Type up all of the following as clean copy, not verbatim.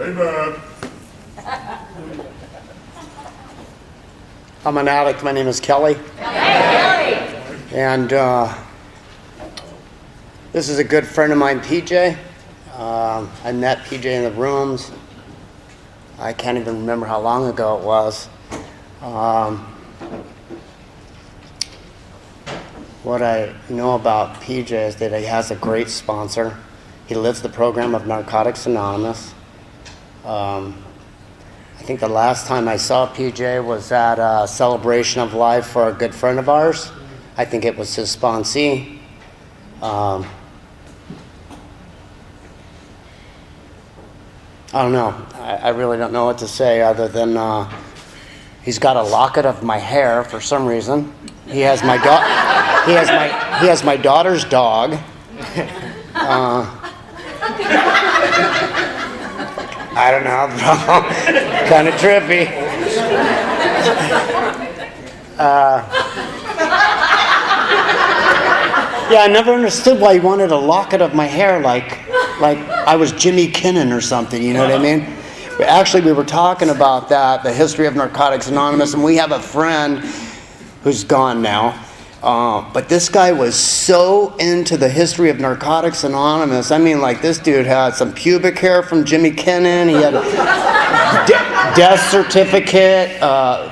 Amen. I'm an addict. My name is Kelly. And this is a good friend of mine, PJ. I met PJ in the rooms. I can't even remember how long ago it was. What I know about PJ is that he has a great sponsor. He lives the program of Narcotics Anonymous. I think the last time I saw PJ was at a celebration of life for a good friend of ours. I think it was his sponsee. I don't know. I really don't know what to say other than he's got a locket of my hair for some reason. He has my he has my daughter's dog. I don't know, bro. Kind of trippy. Yeah, I never understood why he wanted a locket of my hair like I was Jimmy Kinnon or something, you know what I mean? But actually, we were talking about that, the history of Narcotics Anonymous, and we have a friend who's gone now. But this guy was so into the history of Narcotics Anonymous. I mean, like, this dude had some pubic hair from Jimmy Kinnon. He had a death certificate,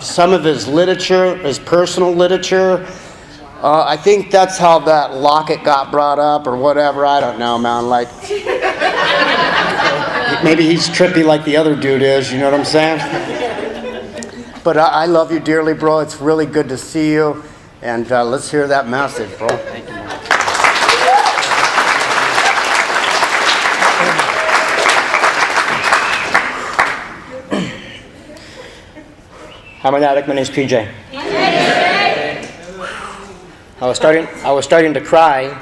some of his literature, his personal literature. I think that's how that locket got brought up or whatever. I don't know, man. Like, maybe he's trippy like the other dude is. You know what I'm saying? But I love you dearly, bro. It's really good to see you. And let's hear that message, bro. Thank you, man. I'm an addict. My name's PJ. I was starting to cry,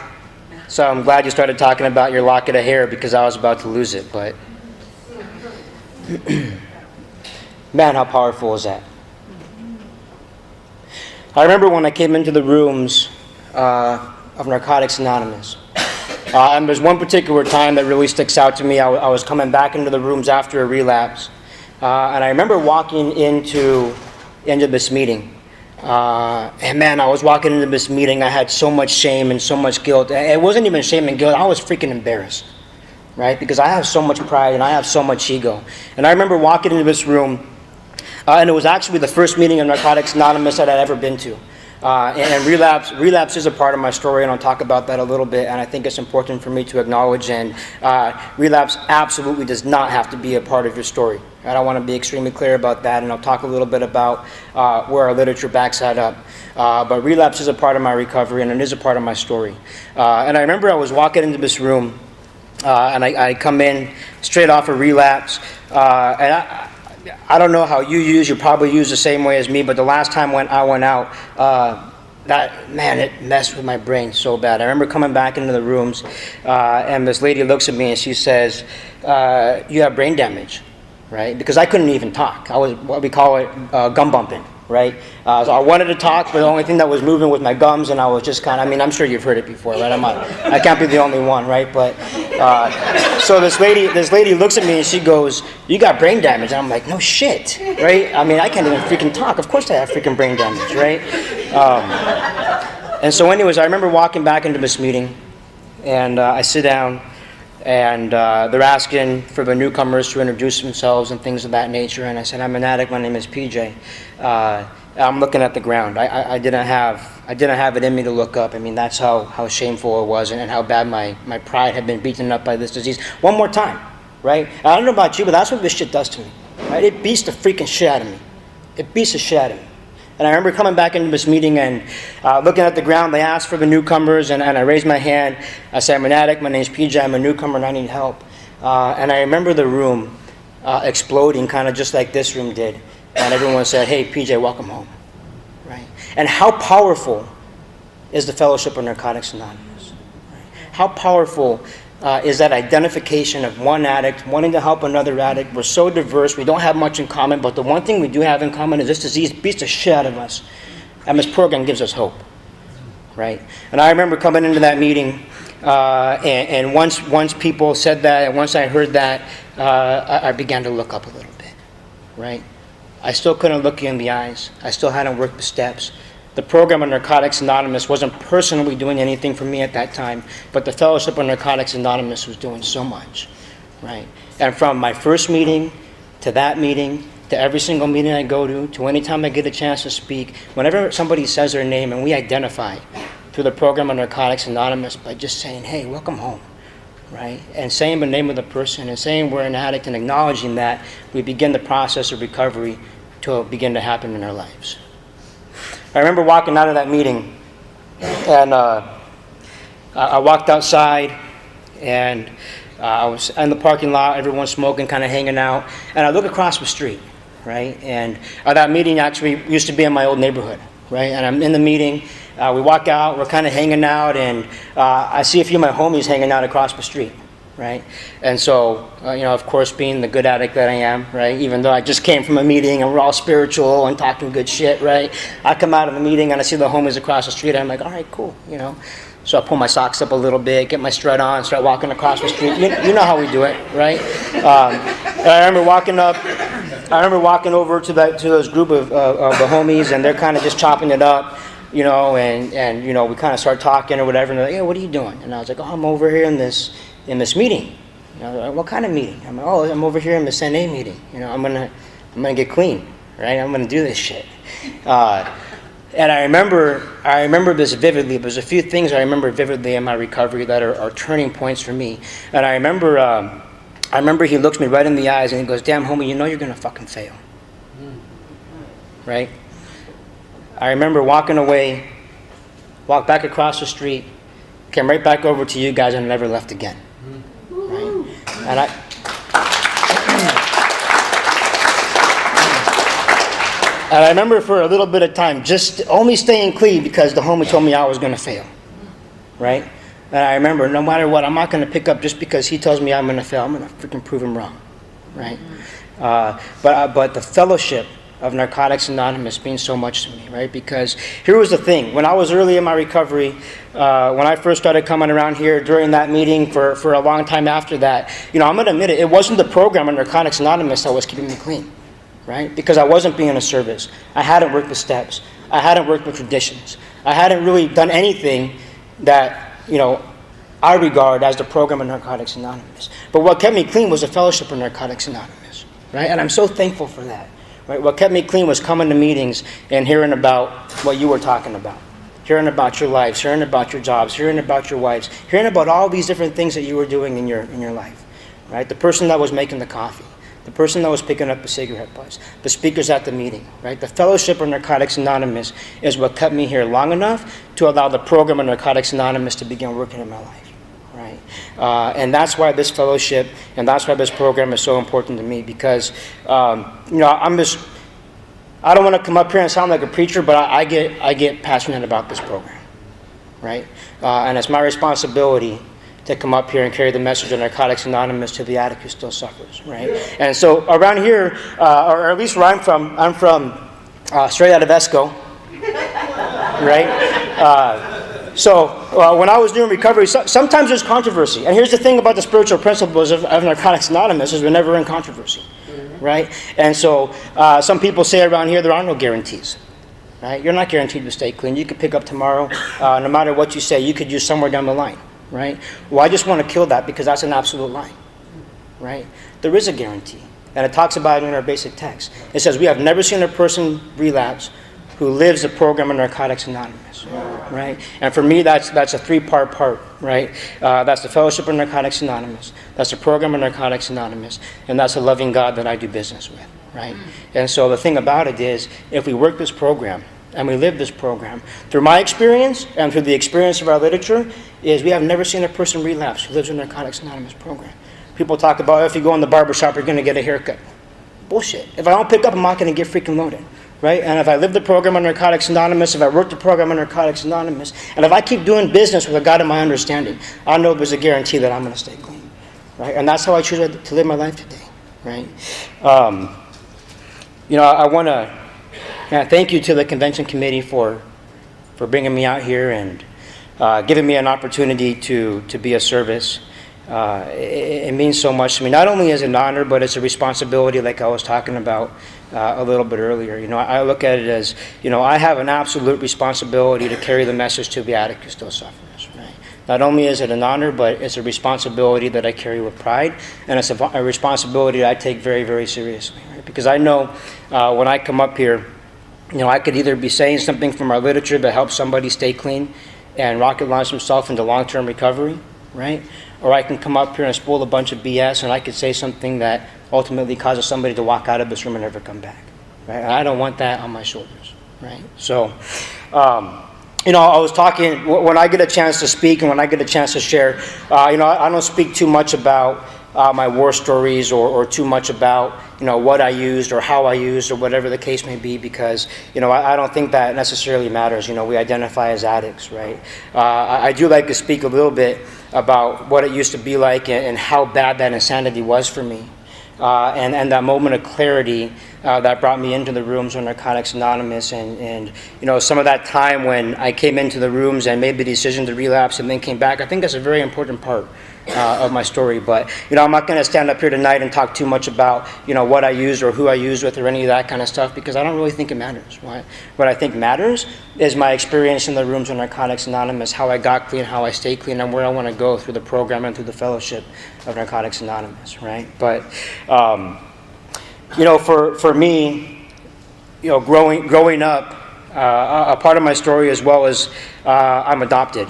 so I'm glad you started talking about your locket of hair because I was about to lose it. But man, how powerful is that? I remember when I came into the rooms of Narcotics Anonymous. And there's one particular time that really sticks out to me. I was coming back into the rooms after a relapse. And I remember walking into this meeting. And man, I was walking into this meeting. I had so much shame and so much guilt. It wasn't even shame and guilt. I was freaking embarrassed, right? Because I have so much pride and I have so much ego. And I remember walking into this room. And it was actually the first meeting of Narcotics Anonymous that I'd ever been to. And relapse is a part of my story, and I'll talk about that a little bit, and I think it's important for me to acknowledge, and relapse absolutely does not have to be a part of your story. And I want to be extremely clear about that, and I'll talk a little bit about where our literature backs that up. But relapse is a part of my recovery, and it is a part of my story. And I remember I was walking into this room, and I come in straight off a relapse, and I don't know how you probably use the same way as me, but the last time when I went out, it messed with my brain so bad. I remember coming back into the rooms, and this lady looks at me and she says, you have brain damage, right? Because I couldn't even talk. I was, what we call it, gum bumping, right? So I wanted to talk, but the only thing that was moving was my gums, and I was just kind of, I'm sure you've heard it before, right? I can't be the only one, right? But so this lady looks at me and she goes, you got brain damage. And I'm like, no shit, right? I can't even freaking talk. Of course I have freaking brain damage, right? And so anyways, I remember walking back into this meeting, and I sit down, and they're asking for the newcomers to introduce themselves and things of that nature. And I said, I'm an addict. My name is PJ. I'm looking at the ground. I didn't have it in me to look up. That's how shameful it was, and how bad my pride had been beaten up by this disease. One more time, right? I don't know about you, but that's what this shit does to me, right? It beats the freaking shit out of me. It beats the shit out of me. And I remember coming back into this meeting and looking at the ground. They asked for the newcomers, and I raised my hand. I said, I'm an addict. My name's PJ. I'm a newcomer, and I need help. And I remember the room exploding, kind of just like this room did. And everyone said, hey, PJ, welcome home. Right? And how powerful is the Fellowship of Narcotics Anonymous? Right? How powerful is that identification of one addict wanting to help another addict? We're so diverse. We don't have much in common. But the one thing we do have in common is this disease beats the shit out of us. And this program gives us hope. Right? And I remember coming into that meeting, and once people said that, and once I heard that, I began to look up a little bit, right? I still couldn't look you in the eyes. I still hadn't worked the steps. The program of Narcotics Anonymous wasn't personally doing anything for me at that time, but the Fellowship of Narcotics Anonymous was doing so much, right? And from my first meeting to that meeting, to every single meeting I go to any time I get a chance to speak, whenever somebody says their name and we identify through the program of Narcotics Anonymous by just saying, hey, welcome home, right? And saying the name of the person and saying we're an addict and acknowledging that, we begin the process of recovery to begin to happen in our lives. I remember walking out of that meeting, and I walked outside, and I was in the parking lot, everyone smoking, kind of hanging out, and I look across the street, right? And that meeting actually used to be in my old neighborhood, right? And I'm in the meeting, we walk out, we're kind of hanging out, and I see a few of my homies hanging out across the street, right? And so, of course, being the good addict that I am, right? Even though I just came from a meeting and we're all spiritual and talking good shit, right? I come out of the meeting and I see the homies across the street, and I'm like, all right, cool, So I pull my socks up a little bit, get my strut on, start walking across the street. You know how we do it, right? And I remember walking over to those group of the homies, and they're kind of just chopping it up, and we kind of start talking or whatever, and they're like, hey, what are you doing? And I was like, oh, I'm over here in this meeting. Like, what kind of meeting? I'm like, oh, I'm over here in the NA meeting. I'm gonna get clean, right? I'm gonna do this shit. And I remember this vividly. There's a few things I remember vividly in my recovery that are turning points for me. And I remember he looks me right in the eyes and he goes, damn, homie, you're gonna fucking fail. Right? I remember walking away, walked back across the street, came right back over to you guys, and never left again. Right? And I remember for a little bit of time just only staying clean because the homie told me I was going to fail, right? And I remember no matter what, I'm not going to pick up just because he tells me I'm going to fail. I'm going to freaking prove him wrong, right? But the fellowship of Narcotics Anonymous means so much to me, right? Because here was the thing. When I was early in my recovery, when I first started coming around here during that meeting for a long time after that, I'm going to admit it wasn't the program of Narcotics Anonymous that was keeping me clean. Right? Because I wasn't being of service. I hadn't worked the steps. I hadn't worked with traditions. I hadn't really done anything that, I regard as the program of Narcotics Anonymous. But what kept me clean was the fellowship of Narcotics Anonymous. Right? And I'm so thankful for that. Right? What kept me clean was coming to meetings and hearing about what you were talking about. Hearing about your lives, hearing about your jobs, hearing about your wives, hearing about all these different things that you were doing in your life. Right? The person that was making the coffee. The person that was picking up the cigarette butts, the speakers at the meeting, right? The Fellowship of Narcotics Anonymous is what kept me here long enough to allow the program of Narcotics Anonymous to begin working in my life, right? And that's why this fellowship and that's why this program is so important to me because, I don't want to come up here and sound like a preacher, but I get passionate about this program, right? And it's my responsibility to come up here and carry the message of Narcotics Anonymous to the addict who still suffers, right? And so around here, or at least where I'm from straight out of Esco, right? So when I was doing recovery, sometimes there's controversy. And here's the thing about the spiritual principles of Narcotics Anonymous is we're never in controversy, right? And so some people say around here there are no guarantees. Right? You're not guaranteed to stay clean. You could pick up tomorrow. No matter what you say, you could use somewhere down the line. Right? Well, I just want to kill that because that's an absolute lie. Right? There is a guarantee. And it talks about it in our basic text. It says, we have never seen a person relapse who lives the program of Narcotics Anonymous. Right? And for me, that's a three-part part. Right? That's the Fellowship of Narcotics Anonymous. That's the program of Narcotics Anonymous. And that's a loving God that I do business with. Right? And so the thing about it is, if we work this program, and we live this program, through my experience and through the experience of our literature, is we have never seen a person relapse who lives in the Narcotics Anonymous program. People talk about if you go in the barbershop, you're going to get a haircut. Bullshit. If I don't pick up, I'm not going to get freaking loaded. Right? And if I live the program on Narcotics Anonymous, if I work the program on Narcotics Anonymous, and if I keep doing business with a God of my understanding, I know there's a guarantee that I'm going to stay clean. Right? And that's how I choose to live my life today. Right? I want to thank you to the convention committee for bringing me out here and giving me an opportunity to be of service. It means so much to me. Not only is it an honor, but it's a responsibility, like I was talking about a little bit earlier. I look at it as, I have an absolute responsibility to carry the message to beatic still sufferers. Right? Not only is it an honor, but it's a responsibility that I carry with pride, and it's a responsibility that I take very, very seriously. Right? Because I know when I come up here, I could either be saying something from our literature that helps somebody stay clean and rocket launch himself into long-term recovery, right? Or I can come up here and spoil a bunch of BS, and I could say something that ultimately causes somebody to walk out of this room and never come back, right? And I don't want that on my shoulders, right? So, I was talking, when I get a chance to speak and when I get a chance to share, I don't speak too much about my war stories or too much about, what I used or how I used or whatever the case may be, because, I don't think that necessarily matters. We identify as addicts, right? I do like to speak a little bit about what it used to be like and how bad that insanity was for me. And that moment of clarity that brought me into the rooms of Narcotics Anonymous, and some of that time when I came into the rooms and made the decision to relapse and then came back. I think that's a very important part of my story. But I'm not going to stand up here tonight and talk too much about what I used or who I used with or any of that kind of stuff, because I don't really think it matters. Right? What I think matters is my experience in the rooms of Narcotics Anonymous, how I got clean, how I stay clean, and where I want to go through the program and through the fellowship of Narcotics Anonymous. Right? But for me, growing up, a part of my story as well is I'm adopted.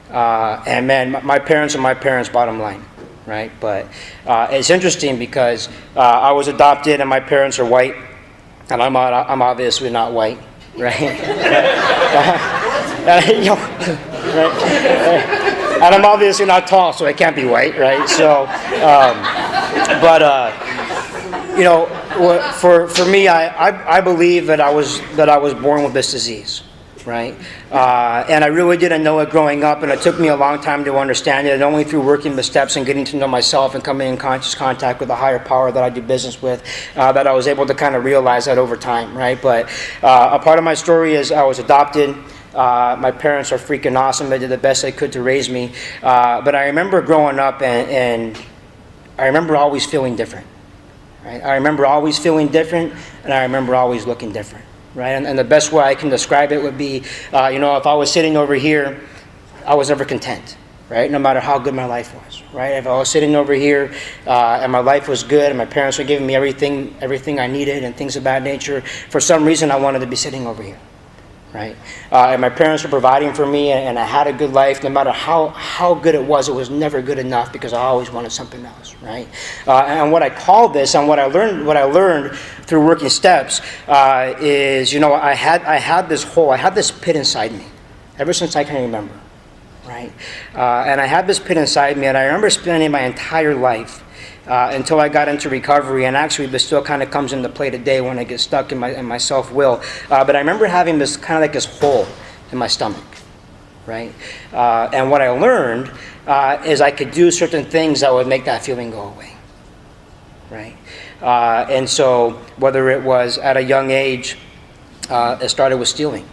And man, my parents are my parents, bottom line, right? But it's interesting because I was adopted and my parents are white, and I'm obviously not white, right? Right? And I'm obviously not tall, so I can't be white, right? So, for me, I believe that I was born with this disease. Right? And I really didn't know it growing up, and it took me a long time to understand it, and only through working the steps and getting to know myself and coming in conscious contact with a higher power that I do business with, that I was able to kind of realize that over time, right? But a part of my story is I was adopted. My parents are freaking awesome. They did the best they could to raise me. But I remember growing up, and I remember always feeling different. Right? I remember always feeling different, and I remember always looking different. Right, and the best way I can describe it would be, if I was sitting over here, I was never content, right? No matter how good my life was, right? If I was sitting over here and my life was good and my parents were giving me everything I needed and things of that nature, for some reason I wanted to be sitting over here, right? And my parents were providing for me, and I had a good life. No matter how good it was never good enough, because I always wanted something else, right? And what I call this, and what I learned through working steps, is I had this hole, I had this pit inside me, ever since I can remember, right? And I had this pit inside me, and I remember spending my entire life until I got into recovery, and actually this still kind of comes into play today when I get stuck in my self-will. But I remember having this kind of like this hole in my stomach, right? And what I learned is I could do certain things that would make that feeling go away, right? And so whether it was at a young age, it started with stealing,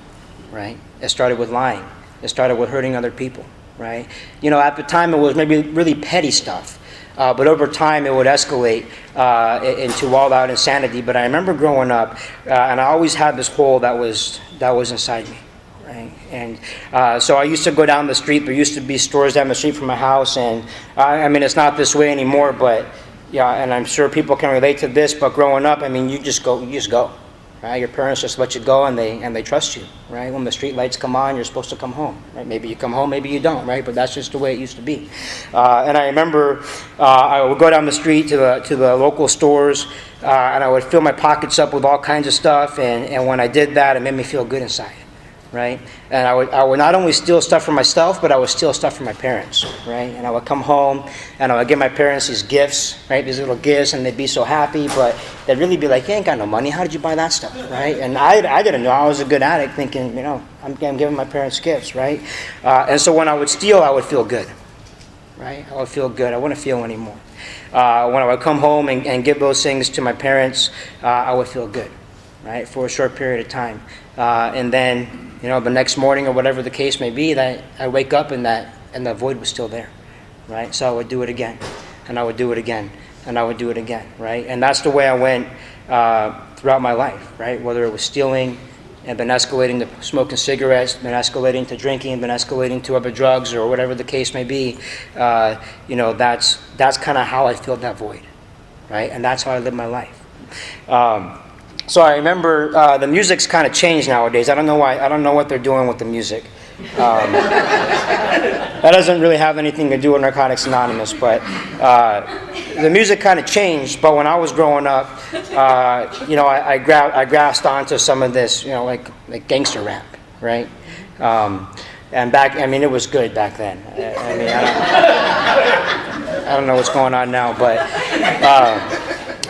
right? It started with lying. It started with hurting other people, right? At the time it was maybe really petty stuff. But over time, it would escalate into all-out insanity. But I remember growing up, and I always had this hole that was inside me, right? And so I used to go down the street. There used to be stores down the street from my house, and it's not this way anymore. But yeah, and I'm sure people can relate to this. But growing up, you just go. Right? Your parents just let you go, and they trust you, right? When the street lights come on, you're supposed to come home, right? Maybe you come home, maybe you don't, right? But that's just the way it used to be. And I remember I would go down the street to the local stores, and I would fill my pockets up with all kinds of stuff. And when I did that, it made me feel good inside, right? And I would not only steal stuff for myself, but I would steal stuff from my parents, right? And I would come home, and I would give my parents these gifts, right? These little gifts, and they'd be so happy, but they'd really be like, "You ain't got no money. How did you buy that stuff?" Right? And I didn't know. I was a good addict, thinking, I'm giving my parents gifts, right? And so when I would steal, I would feel good, right? I would feel good. I wouldn't feel anymore. When I would come home and give those things to my parents, I would feel good, right? For a short period of time. And then, the next morning or whatever the case may be, that I wake up and the void was still there, right? So I would do it again, and I would do it again, and I would do it again, right? And that's the way I went throughout my life, right? Whether it was stealing, and been escalating to smoking cigarettes, been escalating to drinking, been escalating to other drugs, or whatever the case may be. That's kind of how I filled that void, right? And that's how I live my life. So I remember the music's kind of changed nowadays. I don't know why. I don't know what they're doing with the music. That doesn't really have anything to do with Narcotics Anonymous, but the music kind of changed. But when I was growing up, I grasped onto some of this, like gangster rap, right? And it was good back then. I don't know what's going on now, but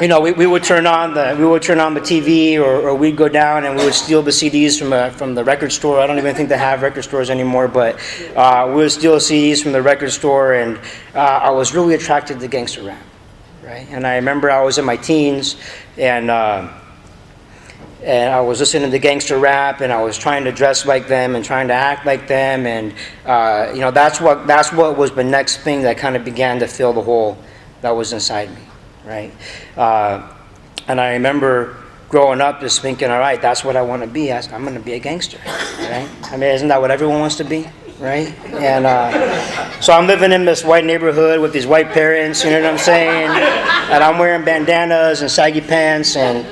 we would turn on the TV, or we'd go down and we would steal the CDs from the record store. I don't even think they have record stores anymore, but we would steal CDs from the record store, and I was really attracted to gangster rap, right? And I remember I was in my teens, and I was listening to gangster rap, and I was trying to dress like them and trying to act like them, and that's what was the next thing that kind of began to fill the hole that was inside me. Right, and I remember growing up just thinking, all right, that's what I want to be. I'm going to be a gangster, right? Isn't that what everyone wants to be, right? And so I'm living in this white neighborhood with these white parents, you know what I'm saying? And I'm wearing bandanas and saggy pants and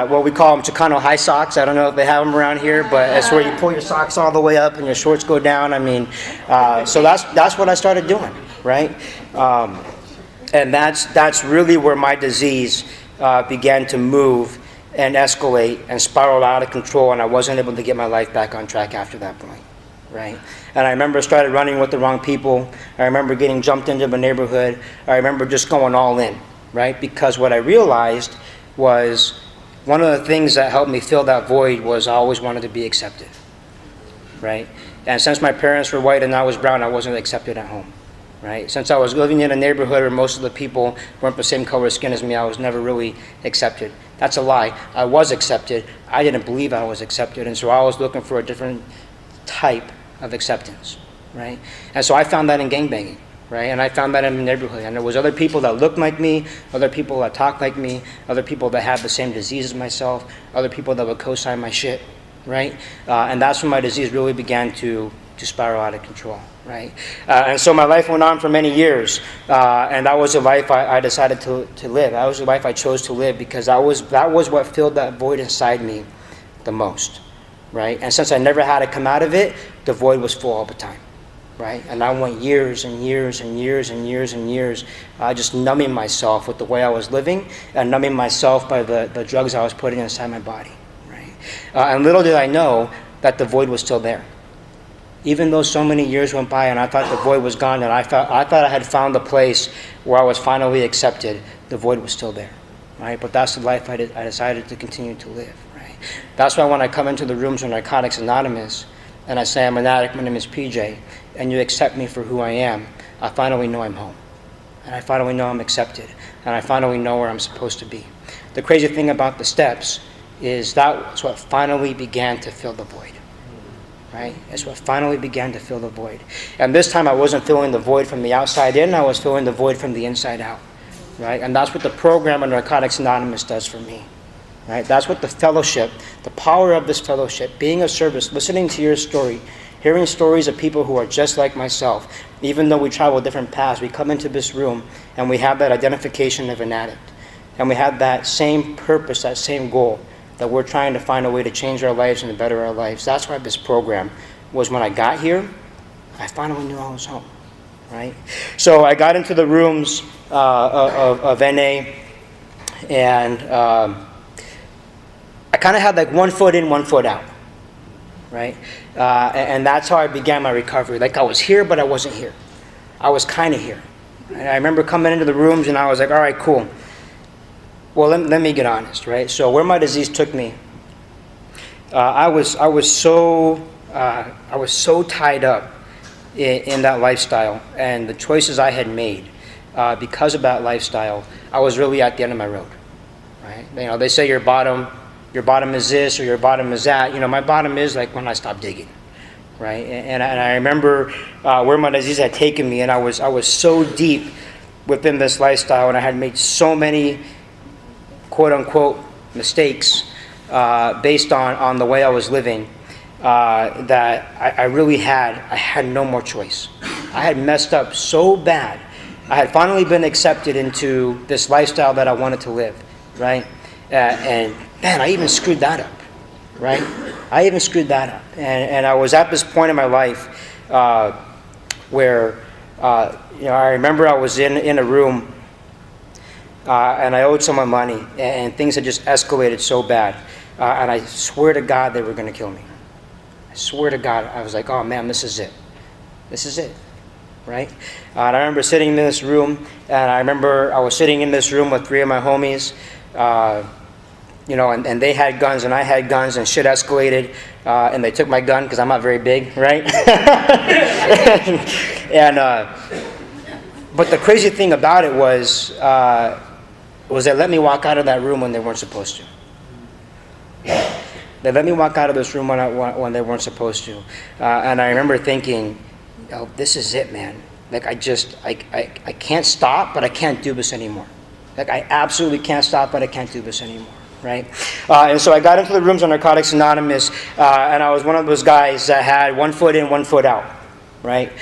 what we call them Chicano high socks. I don't know if they have them around here, but it's where you pull your socks all the way up and your shorts go down. So that's what I started doing, right? And that's really where my disease began to move and escalate and spiral out of control, and I wasn't able to get my life back on track after that point, right? And I remember I started running with the wrong people. I remember getting jumped into the neighborhood. I remember just going all in, right? Because what I realized was one of the things that helped me fill that void was I always wanted to be accepted, right? And since my parents were white and I was brown, I wasn't accepted at home. Right? Since I was living in a neighborhood where most of the people weren't the same color skin as me, I was never really accepted. That's a lie. I was accepted. I didn't believe I was accepted, and so I was looking for a different type of acceptance, right? And so I found that in gangbanging, right? And I found that in the neighborhood. And there was other people that looked like me, other people that talked like me, other people that had the same disease as myself, other people that would co-sign my shit, right? And that's when my disease really began to spiral out of control, right? And so my life went on for many years, and that was a life I decided to live. That was the life I chose to live because that was what filled that void inside me the most, right? And since I never had to come out of it, the void was full all the time, right? And I went years and years and years and years and years just numbing myself with the way I was living and numbing myself by the drugs I was putting inside my body, right? And little did I know that the void was still there. Even though so many years went by and I thought the void was gone and I thought I had found the place where I was finally accepted, the void was still there, right? But that's the life I decided to continue to live, right? That's why when I come into the rooms of Narcotics Anonymous and I say I'm an addict, my name is PJ, and you accept me for who I am, I finally know I'm home. And I finally know I'm accepted. And I finally know where I'm supposed to be. The crazy thing about the steps is that's what finally began to fill the void. Right? It's what finally began to fill the void. And this time I wasn't filling the void from the outside in, I was filling the void from the inside out. Right? And that's what the program of Narcotics Anonymous does for me. Right? That's what the fellowship, the power of this fellowship, being of service, listening to your story, hearing stories of people who are just like myself. Even though we travel different paths, we come into this room and we have that identification of an addict. And we have that same purpose, that same goal, that we're trying to find a way to change our lives and to better our lives. That's why this program was when I got here, I finally knew I was home, right? So I got into the rooms of NA, and I kind of had like 1 foot in, 1 foot out, right? And that's how I began my recovery. Like I was here, but I wasn't here. I was kind of here. And I remember coming into the rooms and I was like, all right, cool. Well, let me get honest, right? So where my disease took me, I was so tied up in that lifestyle and the choices I had made because of that lifestyle. I was really at the end of my road, right? They say your bottom is this or your bottom is that. My bottom is like when I stopped digging, right? And I remember where my disease had taken me, and I was so deep within this lifestyle, and I had made so many quote-unquote mistakes based on the way I was living that I really had no more choice. I had messed up so bad. I had finally been accepted into this lifestyle that I wanted to live, right? And man, I even screwed that up, right? I even screwed that up. And I was at this point in my life where, I remember I was in a room and I owed someone money, and things had just escalated so bad. And I swear to God they were going to kill me. I swear to God. I was like, oh man, this is it. This is it. Right? And I remember sitting in this room, and I remember I was sitting in this room with 3 of my homies, and they had guns and I had guns, and shit escalated, and they took my gun because I'm not very big, right? But the crazy thing about it was they let me walk out of that room when they weren't supposed to. They let me walk out of this room when they weren't supposed to. And I remember thinking, oh, this is it, man. Like, I can't stop, but I can't do this anymore. Like, I absolutely can't stop, but I can't do this anymore, right? And so I got into the rooms on Narcotics Anonymous, and I was one of those guys that had 1 foot in, 1 foot out, right?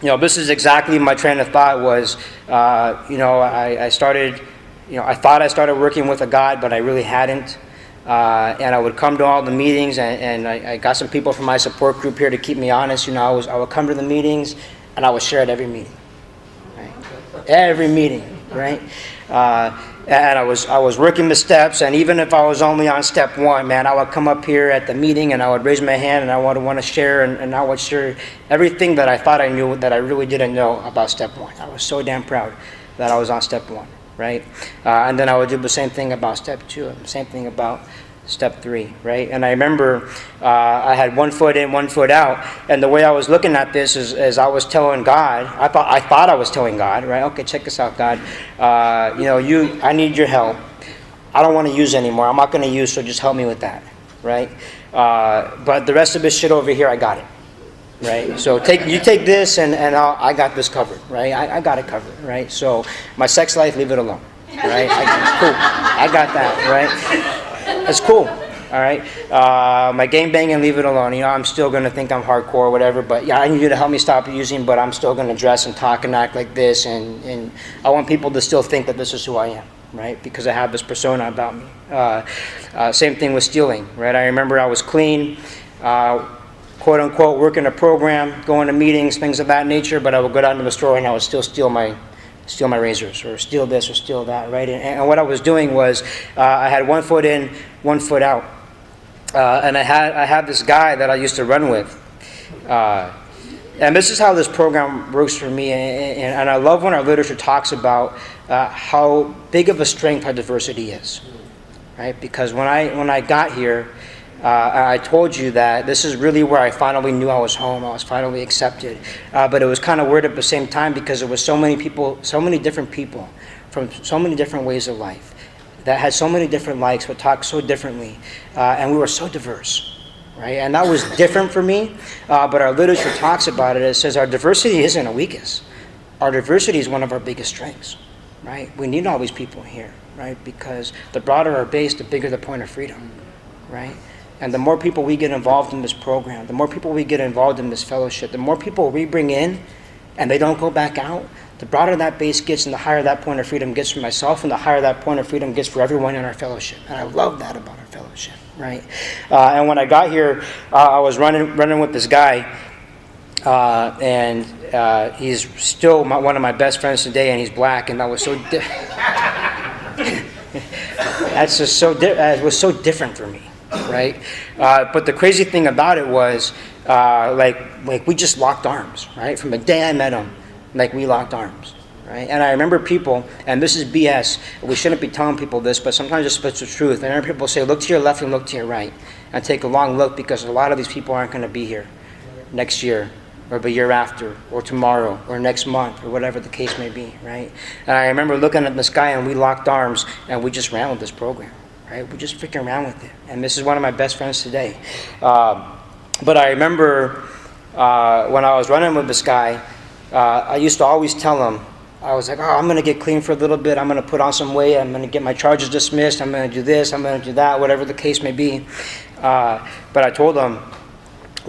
This is exactly my train of thought was, I started, I thought I started working with a God, but I really hadn't. And I would come to all the meetings, and I got some people from my support group here to keep me honest. I would come to the meetings, and I would share at every meeting, right? Every meeting, right? And I was working the steps, and even if I was only on step 1, man, I would come up here at the meeting, and I would raise my hand, and I would want to share, and I would share everything that I thought I knew that I really didn't know about step 1. I was so damn proud that I was on step 1. Right? And then I would do the same thing about step 2, and the same thing about step 3, right? And I remember I had 1 foot in, 1 foot out, and the way I was looking at this is I was telling God, I thought I was telling God, right? Okay, check this out, God. I need your help. I don't want to use anymore. I'm not going to use, so just help me with that, right? But the rest of this shit over here, I got it. Right, so you take this, and I got this covered, right? I got it covered, right? So my sex life, leave it alone, right? It's cool. I got that, right? It's cool, all right? My game banging, leave it alone. I'm still gonna think I'm hardcore or whatever, but yeah, I need you to help me stop using. But I'm still gonna dress and talk and act like this, and I want people to still think that this is who I am, right? Because I have this persona about me. Same thing with stealing, right? I remember I was clean. Quote unquote, working a program, going to meetings, things of that nature, but I would go down to the store and I would still steal my razors, or steal this or steal that, right? And what I was doing was I had 1 foot in, 1 foot out, and I had this guy that I used to run with, and this is how this program works for me, and I love when our literature talks about how big of a strength our diversity is, right? Because when I got here, I told you that this is really where I finally knew I was home. I was finally accepted. But it was kind of weird at the same time because there was so many people, so many different people from so many different ways of life that had so many different likes, but talked so differently. And we were so diverse, right? And that was different for me. But our literature talks about it. It says our diversity isn't a weakness. Our diversity is one of our biggest strengths, right? We need all these people here, right? Because the broader our base, the bigger the point of freedom, right? And the more people we get involved in this program, the more people we get involved in this fellowship, the more people we bring in and they don't go back out, the broader that base gets and the higher that point of freedom gets for myself and the higher that point of freedom gets for everyone in our fellowship. And I love that about our fellowship, right? And when I got here, I was running with this guy, and he's still one of my best friends today, and he's black, and that was so that's just it was so different for me. Right, but the crazy thing about it was, like we just locked arms. Right, from the day I met him, like we locked arms. Right, and I remember people, and this is BS. We shouldn't be telling people this, but sometimes it's the truth. I remember people say, "Look to your left and look to your right," and take a long look because a lot of these people aren't going to be here next year, or the year after, or tomorrow, or next month, or whatever the case may be. Right, and I remember looking at this guy, and we locked arms, and we just ran with this program. Right, we just freaking around with it, and this is one of my best friends today. But I remember when I was running with this guy, I used to always tell him, I was like, oh, I'm going to get clean for a little bit. I'm going to put on some weight. I'm going to get my charges dismissed. I'm going to do this. I'm going to do that, whatever the case may be. But I told him,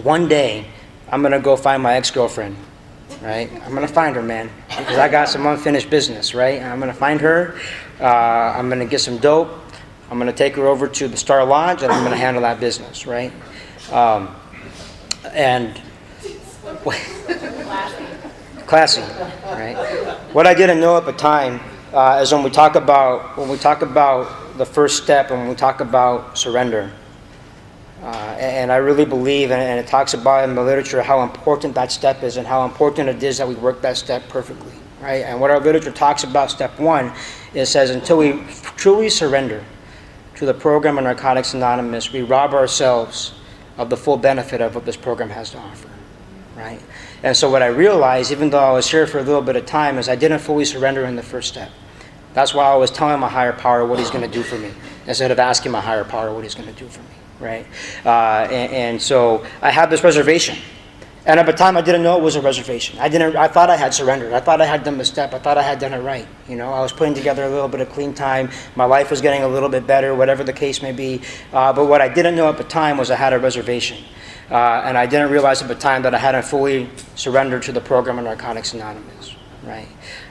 one day, I'm going to go find my ex-girlfriend, right? I'm going to find her, man, because I got some unfinished business, right? I'm going to find her. I'm going to get some dope. I'm going to take her over to the Star Lodge, and I'm going to handle that business, right? And classy, right? What I didn't know at the time is when we talk about the first step and when we talk about surrender, and I really believe, and it talks about in the literature how important that step is and how important it is that we work that step perfectly, right? And what our literature talks about, step one, it says until we truly surrender to the program of Narcotics Anonymous, we rob ourselves of the full benefit of what this program has to offer, right? And so what I realized, even though I was here for a little bit of time, is I didn't fully surrender in the first step. That's why I was telling my higher power what he's going to do for me, instead of asking my higher power what he's going to do for me, right? And so I had this reservation. And at the time, I didn't know it was a reservation. I thought I had surrendered. I thought I had done the step. I thought I had done it right. You know, I was putting together a little bit of clean time. My life was getting a little bit better, whatever the case may be. But what I didn't know at the time was I had a reservation. And I didn't realize at the time that I hadn't fully surrendered to the program of Narcotics Anonymous, right?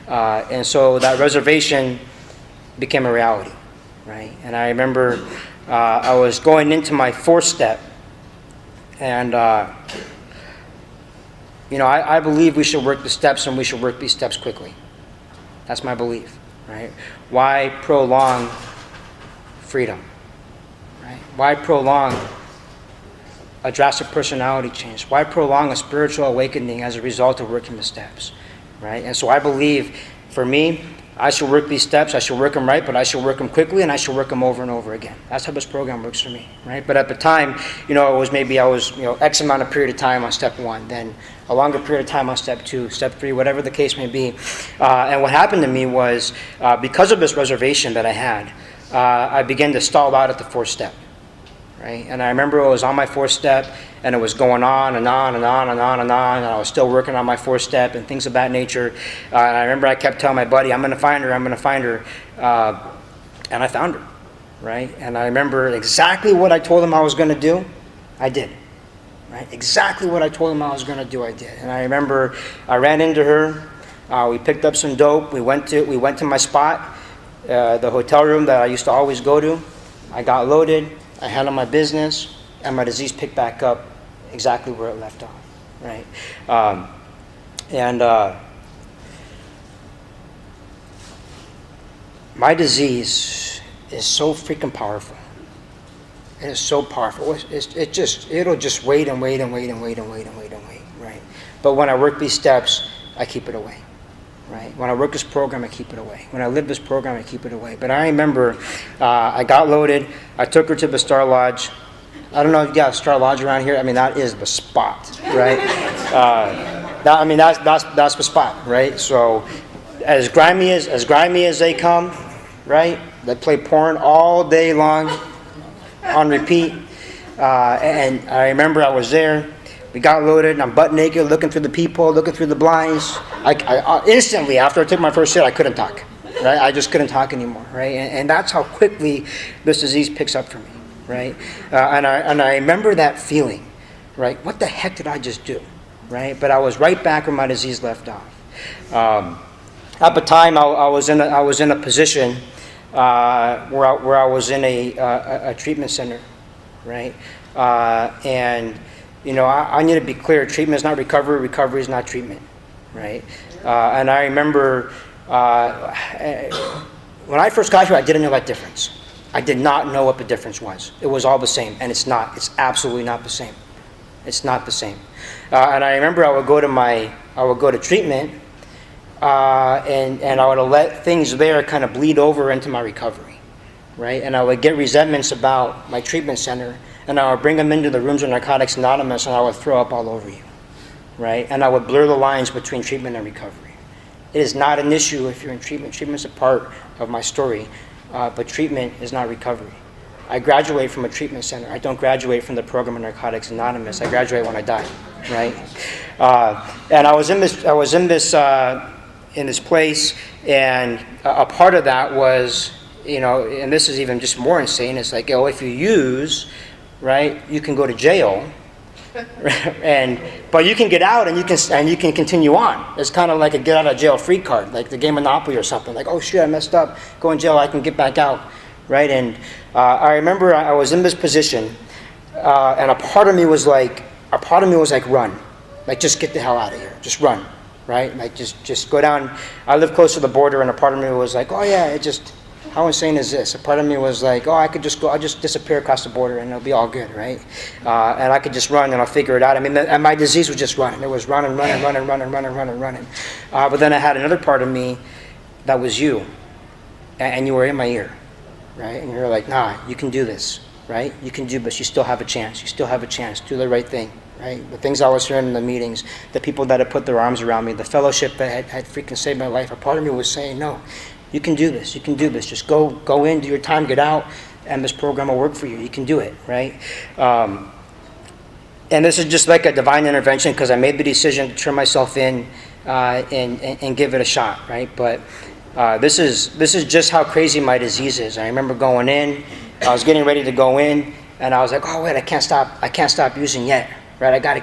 And so that reservation became a reality, right? And I remember I was going into my fourth step, and you know, I believe we should work the steps, and we should work these steps quickly. That's my belief, right? Why prolong freedom, right? Why prolong a drastic personality change? Why prolong a spiritual awakening as a result of working the steps, right? And so I believe, for me, I should work these steps. I should work them right, but I should work them quickly, and I should work them over and over again. That's how this program works for me, right? But at the time, you know, it was maybe I was, you know, X amount of period of time on step one, then a longer period of time on step two, step three, whatever the case may be. And what happened to me was, because of this reservation that I had, I began to stall out at the fourth step, right? And I remember I was on my fourth step, and it was going on and on and on and on and on, and I was still working on my fourth step and things of that nature. And I remember I kept telling my buddy, I'm going to find her, I'm going to find her. And I found her, right? And I remember exactly what I told him I was going to do, I did. Right? Exactly what I told him I was going to do, I did. And I remember I ran into her. We picked up some dope. We went to my spot, the hotel room that I used to always go to. I got loaded. I handled my business, and my disease picked back up exactly where it left off. Right? My disease is so freaking powerful. It is so powerful. It'll just wait and wait and wait and wait and wait and wait and wait, right? But when I work these steps, I keep it away, right? When I work this program, I keep it away. When I live this program, I keep it away. But I remember I got loaded. I took her to the Star Lodge. I don't know if you got a Star Lodge around here. I mean, that is the spot, right? That's the spot, right? So as grimy as they come, right? They play porn all day long, on repeat, and I remember I was there. We got loaded, and I'm butt naked, looking through the peephole, looking through the blinds. I instantly, after I took my first hit, I couldn't talk. Right? I just couldn't talk anymore. Right? And that's how quickly this disease picks up for me. Right? And I remember that feeling. Right? What the heck did I just do? Right? But I was right back where my disease left off. At the time, I was in a position where I was in a treatment center, right? And you know, I need to be clear: treatment is not recovery. Recovery is not treatment, right? And I remember when I first got here, I didn't know that difference. I did not know what the difference was. It was all the same, and it's not. It's absolutely not the same. It's not the same. And I remember I would go to treatment. And I would let things there kind of bleed over into my recovery, right? And I would get resentments about my treatment center, and I would bring them into the rooms of Narcotics Anonymous, and I would throw up all over you, right? And I would blur the lines between treatment and recovery. It is not an issue if you're in treatment. Treatment is a part of my story, but treatment is not recovery, I graduate from a treatment center. I don't graduate from the program of Narcotics Anonymous. I graduate when I die, right? And I was in this place, and a part of that was, and this is even just more insane. It's like, if you use, right, you can go to jail. But you can get out and you can continue on. It's kind of like a get out of jail free card, like the game Monopoly or something. Like, oh shit, I messed up, go in jail, I can get back out, right? And I remember I was in this position, and a part of me was like, run, like just get the hell out of here, just run, right? Like just go down. I live close to the border, and a part of me was like, oh yeah, how insane is this? A part of me was like, I'll just disappear across the border and it'll be all good, right? And I could just run and I'll figure it out. I mean, and my disease was just running. It was running. But then I had another part of me that was you, and you were in my ear, right? And you're like, nah, you can do this, right? You can do this. You still have a chance. You still have a chance. Do the right thing, right? The things I was hearing in the meetings, the people that had put their arms around me, the fellowship that had freaking saved my life. A part of me was saying, no. You can do this. You can do this. Just go in, do your time, get out, and this program will work for you. You can do it, right? And this is just like a divine intervention because I made the decision to turn myself in and give it a shot, right? But this is just how crazy my disease is. I remember going in. I was getting ready to go in, and I was like, oh wait, I can't stop using yet. Right, I gotta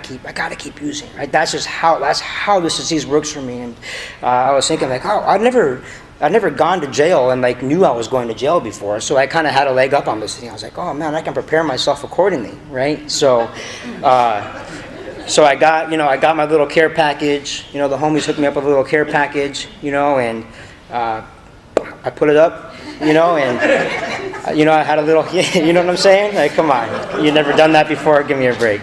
keep using. Right, that's how this disease works for me. And I was thinking like, I'd never gone to jail and like knew I was going to jail before, so I kind of had a leg up on this thing. I was like, oh man, I can prepare myself accordingly, right? So I got my little care package. The homies hooked me up with a little care package, and I put it up, and I had a little, you know what I'm saying? Like, come on, you've never done that before. Give me a break.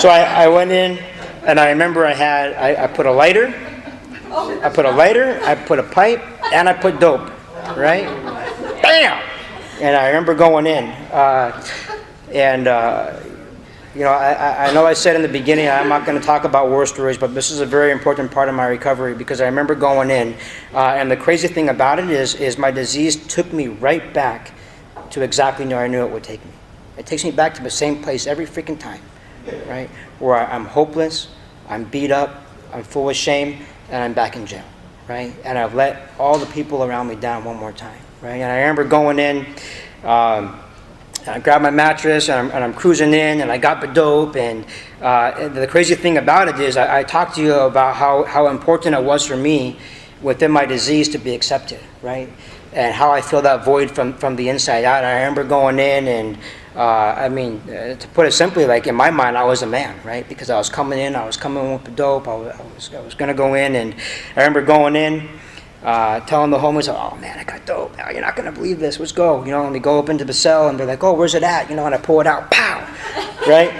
So I went in, and I remember I put a lighter. I put a pipe, and I put dope, right? Bam! And I remember going in, I know I said in the beginning I'm not going to talk about war stories, but this is a very important part of my recovery because I remember going in, and the crazy thing about it is my disease took me right back to exactly where I knew it would take me. It takes me back to the same place every freaking time, right? Where I'm hopeless, I'm beat up, I'm full of shame, and I'm back in jail, right? And I've let all the people around me down one more time, right? And I remember going in, and I grabbed my mattress, and I'm cruising in, and I got the dope, and the crazy thing about it is I talked to you about how important it was for me within my disease to be accepted, right? And how I feel that void from the inside out. And I remember going in, and to put it simply, like in my mind, I was a man, right? Because I was coming in with the dope. I was going to go in, and I remember going in, telling the homies, oh man, I got dope. You're not going to believe this. Let's go. And we go up into the cell, and they're like, oh, where's it at? And I pull it out, pow, right?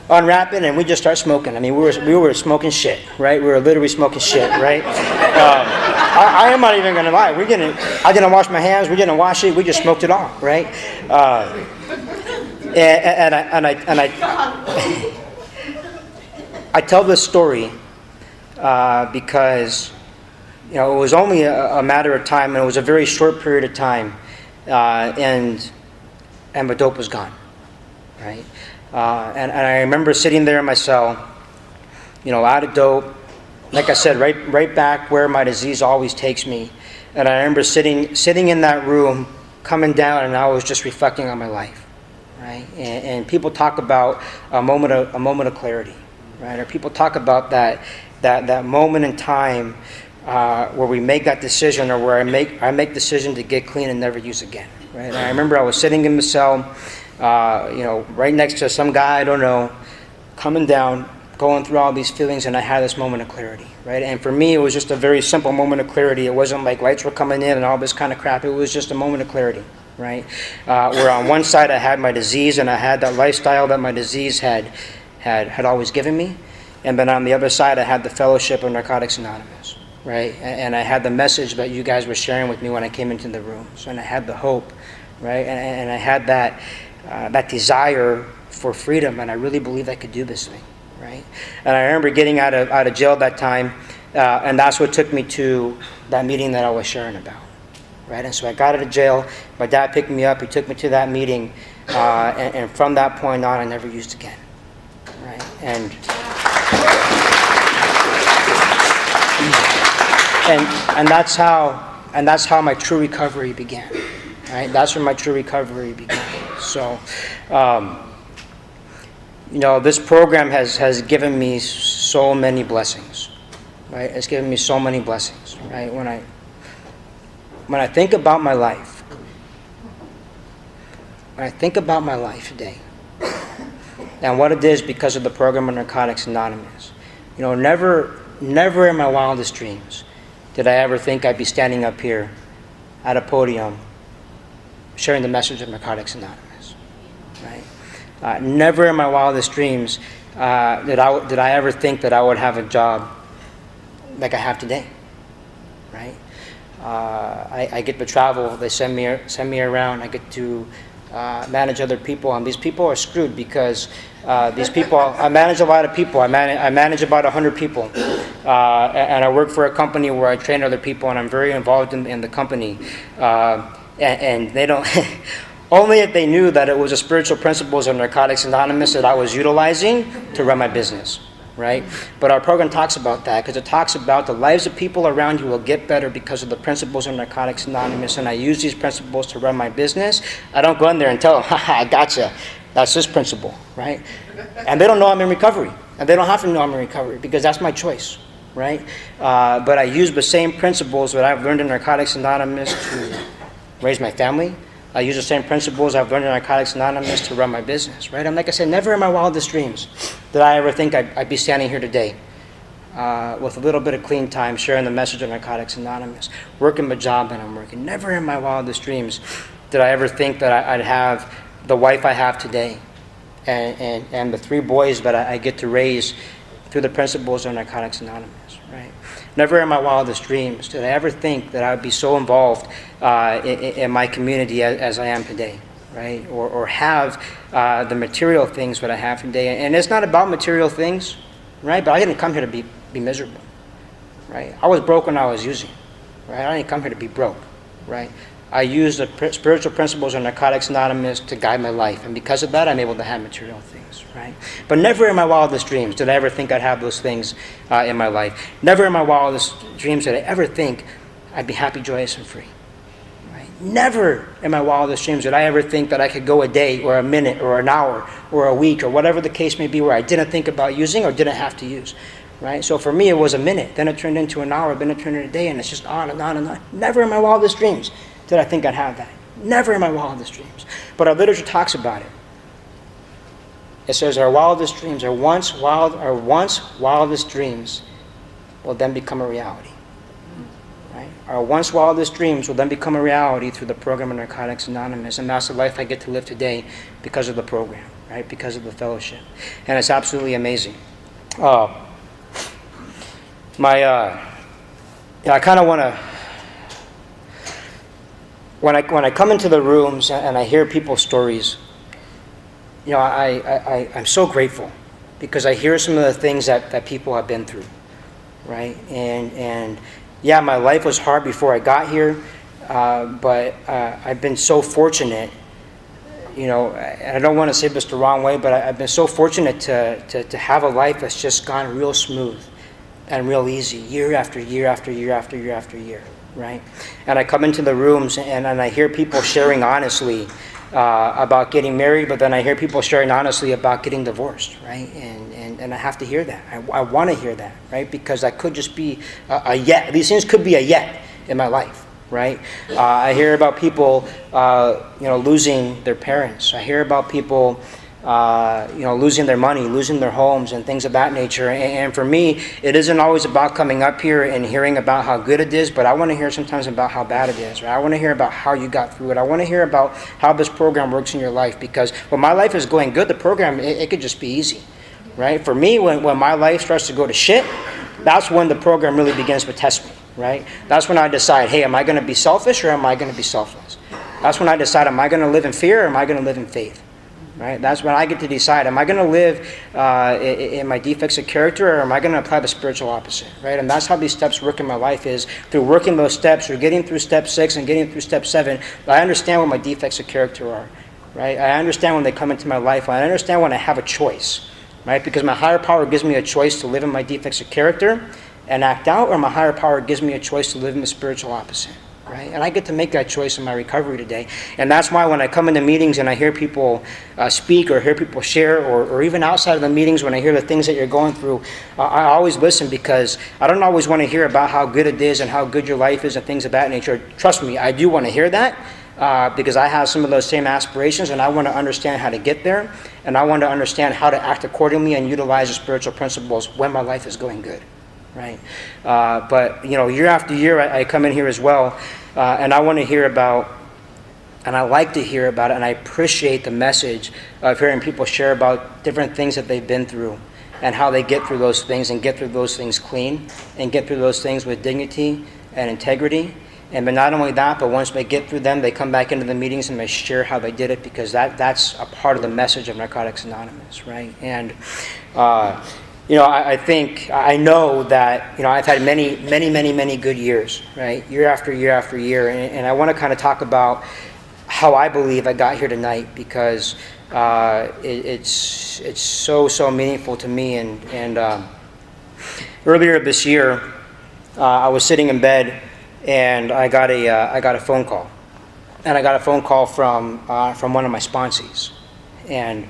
Unwrap it, and we just start smoking. I mean, we were smoking shit, right? We were literally smoking shit, right? I am not even going to lie. I didn't wash my hands. We didn't wash it. We just smoked it all, right? I tell this story because it was only a matter of time, and it was a very short period of time, and the dope was gone, right? And I remember sitting there in my cell, out of dope, like I said, right back where my disease always takes me. And I remember sitting in that room, coming down, and I was just reflecting on my life, right? And people talk about a moment of clarity, right? Or people talk about that moment in time where we make that decision, or where I make decision to get clean and never use again, right? And I remember I was sitting in the cell, right next to some guy I don't know, coming down, going through all these feelings, and I had this moment of clarity, right? And for me, it was just a very simple moment of clarity. It wasn't like lights were coming in and all this kind of crap. It was just a moment of clarity, right? Where on one side I had my disease, and I had that lifestyle that my disease had always given me, and then on the other side I had the fellowship of Narcotics Anonymous, right? And I had the message that you guys were sharing with me when I came into the rooms, and I had the hope, right? And I had that desire for freedom, and I really believed I could do this thing, right? And I remember getting out of jail that time, and that's what took me to that meeting that I was sharing about, right? And so I got out of jail. My dad picked me up. He took me to that meeting. And from that point on, I never used again, right? And that's how my true recovery began, right? That's where my true recovery began. So, this program has given me so many blessings, right? It's given me so many blessings, right? When I think about my life, today, and what it is because of the program of Narcotics Anonymous, never in my wildest dreams did I ever think I'd be standing up here at a podium sharing the message of Narcotics Anonymous, right? Never in my wildest dreams did I ever think that I would have a job like I have today, right? I get to travel. They send me around. I get to manage other people, and these people are screwed because these people. I manage a lot of people. I manage about 100 people, and I work for a company where I train other people, and I'm very involved in the company. And they don't. Only if they knew that it was the spiritual principles of Narcotics Anonymous that I was utilizing to run my business, right? But our program talks about that because it talks about the lives of people around you will get better because of the principles of Narcotics Anonymous, and I use these principles to run my business. I don't go in there and tell them, haha, I gotcha. That's this principle, right? And they don't know I'm in recovery, and they don't have to know I'm in recovery because that's my choice, right? But I use the same principles that I've learned in Narcotics Anonymous to raise my family. I use the same principles I've learned in Narcotics Anonymous to run my business, right? And like I said, never in my wildest dreams did I ever think I'd be standing here today with a little bit of clean time, sharing the message of Narcotics Anonymous, working the job that I'm working. Never in my wildest dreams did I ever think that I'd have the wife I have today and the 3 boys that I get to raise through the principles of Narcotics Anonymous, right? Never in my wildest dreams did I ever think that I would be so involved in my community as I am today, right? Or have the material things that I have today. And it's not about material things, right? But I didn't come here to be miserable, right? I was broke when I was using, right? I didn't come here to be broke, right? I use the spiritual principles of Narcotics Anonymous to guide my life. And because of that, I'm able to have material things, right? But never in my wildest dreams did I ever think I'd have those things in my life. Never in my wildest dreams did I ever think I'd be happy, joyous, and free, right? Never in my wildest dreams did I ever think that I could go a day or a minute or an hour or a week or whatever the case may be where I didn't think about using or didn't have to use, right? So for me, it was a minute. Then it turned into an hour. Then it turned into a day. And it's just on and on and on. Never in my wildest dreams did I think I'd have that. Never in my wildest dreams. But our literature talks about it. It says our wildest dreams, our once wildest dreams will then become a reality. Right? Our once wildest dreams will then become a reality through the program of Narcotics Anonymous. And that's the life I get to live today because of the program, right? Because of the fellowship. And it's absolutely amazing. I kind of want to, when I come into the rooms and I hear people's stories, I'm so grateful because I hear some of the things that people have been through, right? And yeah, my life was hard before I got here, but I've been so fortunate, and I don't want to say this the wrong way, but I've been so fortunate to have a life that's just gone real smooth and real easy, year after year after year after year after year, right? And I come into the rooms and I hear people sharing honestly about getting married, but then I hear people sharing honestly about getting divorced, right? And I have to hear that. I want to hear that, right? Because that could just be a yet. These things could be a yet in my life, right? I hear about people, losing their parents. I hear about people, losing their money, losing their homes, and things of that nature. And for me, it isn't always about coming up here and hearing about how good it is, but I want to hear sometimes about how bad it is, right? I want to hear about how you got through it. I want to hear about how this program works in your life, because when my life is going good, the program, it could just be easy, right? For me, when my life starts to go to shit, that's when the program really begins to test me, right? That's when I decide, hey, am I going to be selfish or am I going to be selfless? That's when I decide, am I going to live in fear or am I going to live in faith? right? That's when I get to decide, am I going to live in my defects of character, or am I going to apply the spiritual opposite, right? And that's how these steps work in my life, is through working those steps, or getting through step 6 and getting through step 7, I understand what my defects of character are, right? I understand when they come into my life. I understand when I have a choice, right? Because my higher power gives me a choice to live in my defects of character and act out, or my higher power gives me a choice to live in the spiritual opposite, right? And I get to make that choice in my recovery today. And that's why when I come into meetings and I hear people speak, or hear people share, or even outside of the meetings when I hear the things that you're going through, I always listen, because I don't always want to hear about how good it is and how good your life is and things of that nature. Trust me, I do want to hear that, because I have some of those same aspirations, and I want to understand how to get there, and I want to understand how to act accordingly and utilize the spiritual principles when my life is going good, right? But year after year, I come in here as well, and I want to hear about, and I like to hear about it, and I appreciate the message of hearing people share about different things that they've been through and how they get through those things, and get through those things clean, and get through those things with dignity and integrity. And but not only that, but once they get through them, they come back into the meetings and they share how they did it, because that's a part of the message of Narcotics Anonymous, right? And I know that I've had many good years, right? Year after year after year, and I want to kind of talk about how I believe I got here tonight, because it's so meaningful to me. And earlier this year, I was sitting in bed, and I got a phone call, and I got a phone call from one of my sponsees, and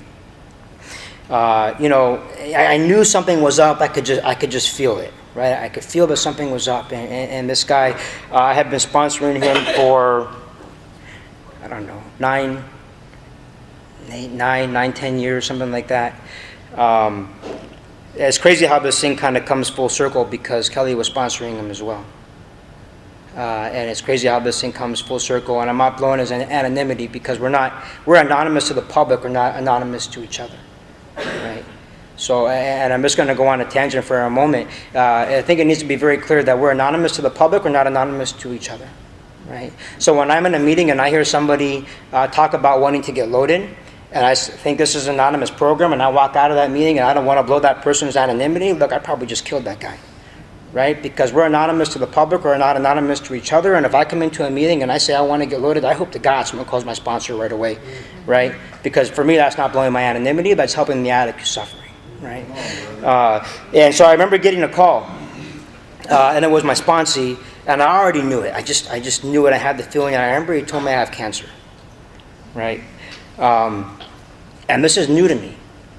I knew something was up. I could just feel it, right? I could feel that something was up, and this guy, I had been sponsoring him for, I don't know, 10 years, something like that. It's crazy how this thing kind of comes full circle, because Kelly was sponsoring him as well. And it's crazy how this thing comes full circle, and I'm not blowing his anonymity, because we're anonymous to the public, we're not anonymous to each other, right? So, and I'm just going to go on a tangent for a moment. I think it needs to be very clear that we're anonymous to the public, we're not anonymous to each other, right? So when I'm in a meeting and I hear somebody talk about wanting to get loaded, and I think this is an anonymous program, and I walk out of that meeting and I don't want to blow that person's anonymity, look, I probably just killed that guy. Right? Because we're anonymous to the public, we're not anonymous to each other. And if I come into a meeting and I say I want to get loaded, I hope to God someone calls my sponsor right away, right? Because for me, that's not blowing my anonymity, that's helping the addict who's suffering, right? And so I remember getting a call, and it was my sponsee, and I already knew it. I just knew it. I had the feeling. And I remember he told me I have cancer, right? And this is new to me,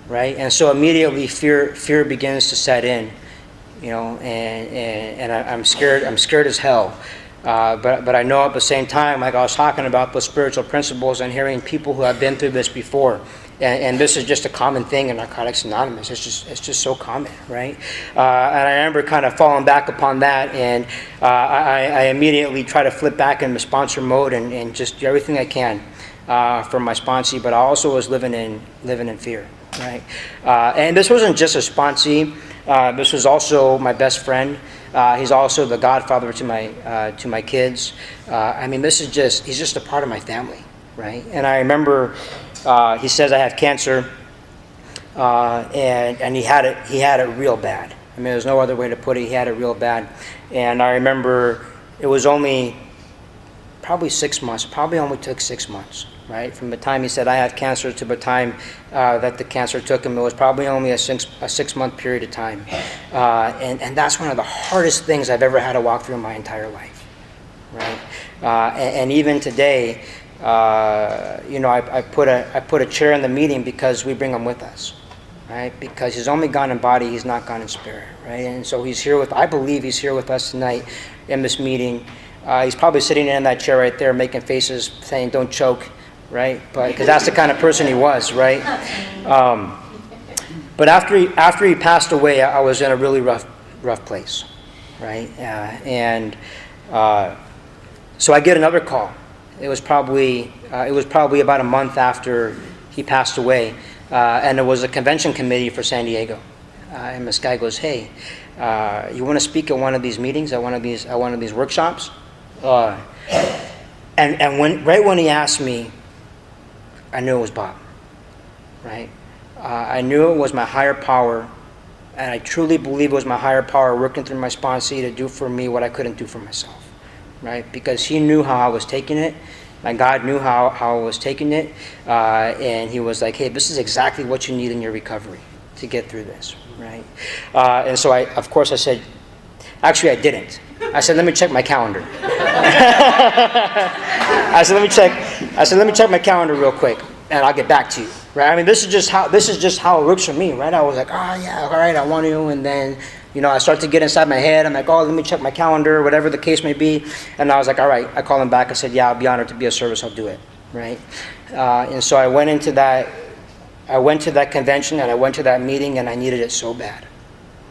right? And so immediately fear begins to set in. And I'm scared as hell. But I know at the same time, like I was talking about the spiritual principles and hearing people who have been through this before. And this is just a common thing in Narcotics Anonymous. It's just so common, right? And I remember kind of falling back upon that, and I immediately try to flip back into sponsor mode and just do everything I can for my sponsee. But I also was living in fear, right? And this wasn't just a sponsee. This was also my best friend. He's also the godfather to my kids. He's just a part of my family, right? And I remember he says I have cancer, and he had it real bad. There's no other way to put it. He had it real bad, and I remember it was only probably 6 months. Probably only took 6 months. Right? From the time he said I have cancer to the time that the cancer took him, it was probably only a 6-month period of time. And that's one of the hardest things I've ever had to walk through in my entire life. Right? And even today, I put a chair in the meeting because we bring him with us. Right? Because he's only gone in body, he's not gone in spirit. Right? And so I believe he's here with us tonight in this meeting. He's probably sitting in that chair right there making faces saying, "Don't choke." Right, because that's the kind of person he was, right? But after he passed away, I was in a really rough place, right? So I get another call. It was probably about a month after he passed away, and it was a convention committee for San Diego. And this guy goes, "Hey, you want to speak at one of these meetings, at one of these workshops?" And when he asked me, I knew it was Bob. right? I knew it was my higher power, and I truly believe it was my higher power working through my sponsee to do for me what I couldn't do for myself, right? Because he knew how I was taking it. My God knew how I was taking it, and he was like, hey, this is exactly what you need in your recovery to get through this, right? And so of course I said, actually I didn't. I said, let me check my calendar. I said, let me check my calendar real quick, and I'll get back to you, right? I mean, this is just how it works for me, right? I was like, oh yeah, all right, I want to, and then, I start to get inside my head. I'm like, oh, let me check my calendar, whatever the case may be. And I was like, all right. I called him back. I said, yeah, I'll be honored to be of service. I'll do it, right? And so I went into that. I went to that convention and I went to that meeting, and I needed it so bad,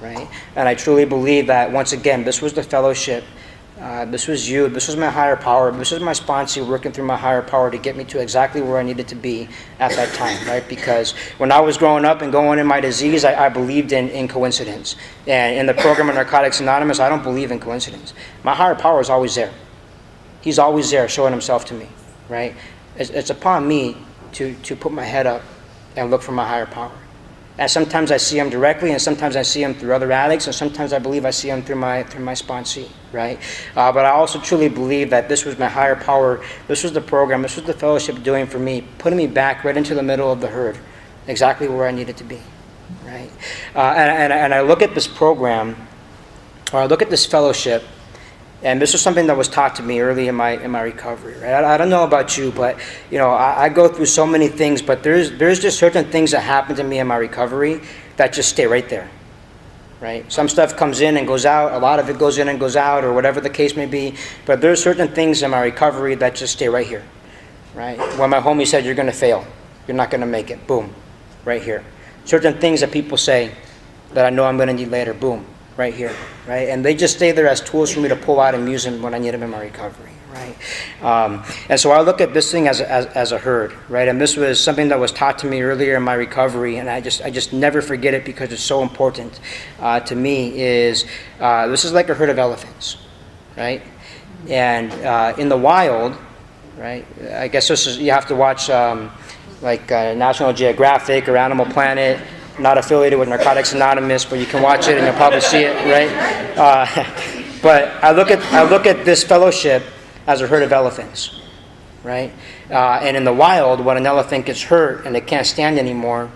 right? And I truly believe that, once again, this was the fellowship. This was you. This was my higher power. This was my sponsor working through my higher power to get me to exactly where I needed to be at that time, right? Because when I was growing up and going in my disease, I believed in coincidence. And in the program of Narcotics Anonymous, I don't believe in coincidence. My higher power is always there. He's always there showing himself to me, right? It's upon me to put my head up and look for my higher power. And sometimes I see him directly, and sometimes I see him through other addicts, and sometimes I believe I see him through my sponsee, right? But I also truly believe that this was my higher power. This was the program. This was the fellowship doing for me, putting me back right into the middle of the herd, exactly where I needed to be, right? And I look at this program, or I look at this fellowship, and this was something that was taught to me early in my recovery, right? I don't know about you, but I go through so many things, but there's just certain things that happen to me in my recovery that just stay right there, right? Some stuff comes in and goes out, a lot of it goes in and goes out, or whatever the case may be, but there's certain things in my recovery that just stay right here, right? When my homie said, you're going to fail, you're not going to make it, boom, right here. Certain things that people say that I know I'm going to need later, boom, right here, right? And they just stay there as tools for me to pull out and use them when I need them in my recovery, right? And so I look at this thing as a herd, right? And this was something that was taught to me earlier in my recovery, and I just never forget it because it's so important to me. Is this is like a herd of elephants, right? And in the wild, right? I guess this is, you have to watch National Geographic or Animal Planet. Not affiliated with Narcotics Anonymous, but you can watch it and you'll probably see it, right? But I look at this fellowship as a herd of elephants, right? And in the wild, when an elephant gets hurt and it can't stand anymore,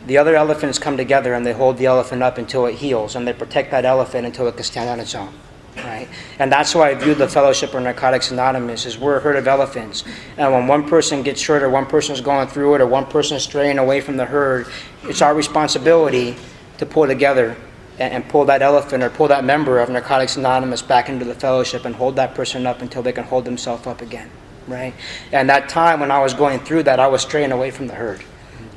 the other elephants come together and they hold the elephant up until it heals, and they protect that elephant until it can stand on its own, right? And that's why I view the fellowship of Narcotics Anonymous as we're a herd of elephants. And when one person gets hurt, or one person's going through it, or one person is straying away from the herd, it's our responsibility to pull together and pull that elephant or pull that member of Narcotics Anonymous back into the fellowship and hold that person up until they can hold themselves up again, right? And that time when I was going through that, I was straying away from the herd,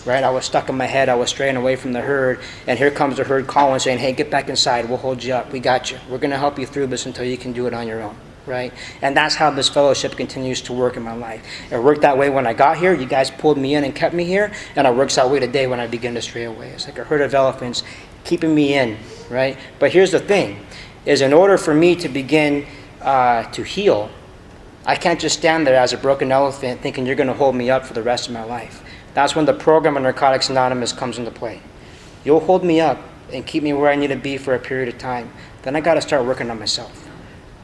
right? I was stuck in my head. I was straying away from the herd. And here comes the herd calling, saying, hey, get back inside. We'll hold you up. We got you. We're going to help you through this until you can do it on your own, right? And that's how this fellowship continues to work in my life. It worked that way when I got here. You guys pulled me in and kept me here. And it works that way today when I begin to stray away. It's like a herd of elephants keeping me in, right? But here's the thing, is in order for me to begin to heal, I can't just stand there as a broken elephant thinking you're going to hold me up for the rest of my life. That's when the program of Narcotics Anonymous comes into play. You'll hold me up and keep me where I need to be for a period of time. Then I got to start working on myself,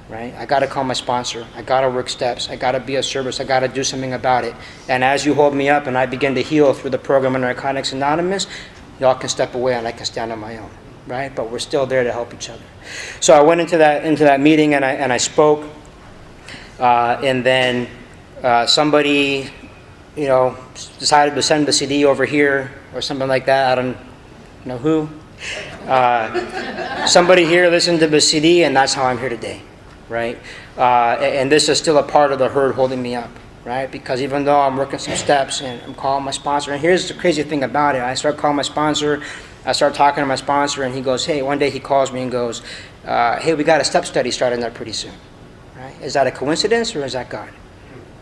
right? I got to call my sponsor. I got to work steps. I got to be of service. I got to do something about it. And as you hold me up and I begin to heal through the program of Narcotics Anonymous, y'all can step away and I can stand on my own, right? But we're still there to help each other. So I went into that meeting and I spoke, and then somebody, decided to send the CD over here or something like that. I don't know who. Somebody here listened to the CD, and that's how I'm here today, right? And this is still a part of the herd holding me up, right? Because even though I'm working some steps and I'm calling my sponsor, and here's the crazy thing about it. I start calling my sponsor, I start talking to my sponsor, and he goes, hey, one day he calls me and goes, hey, we got a step study starting there pretty soon, right? Is that a coincidence or is that God?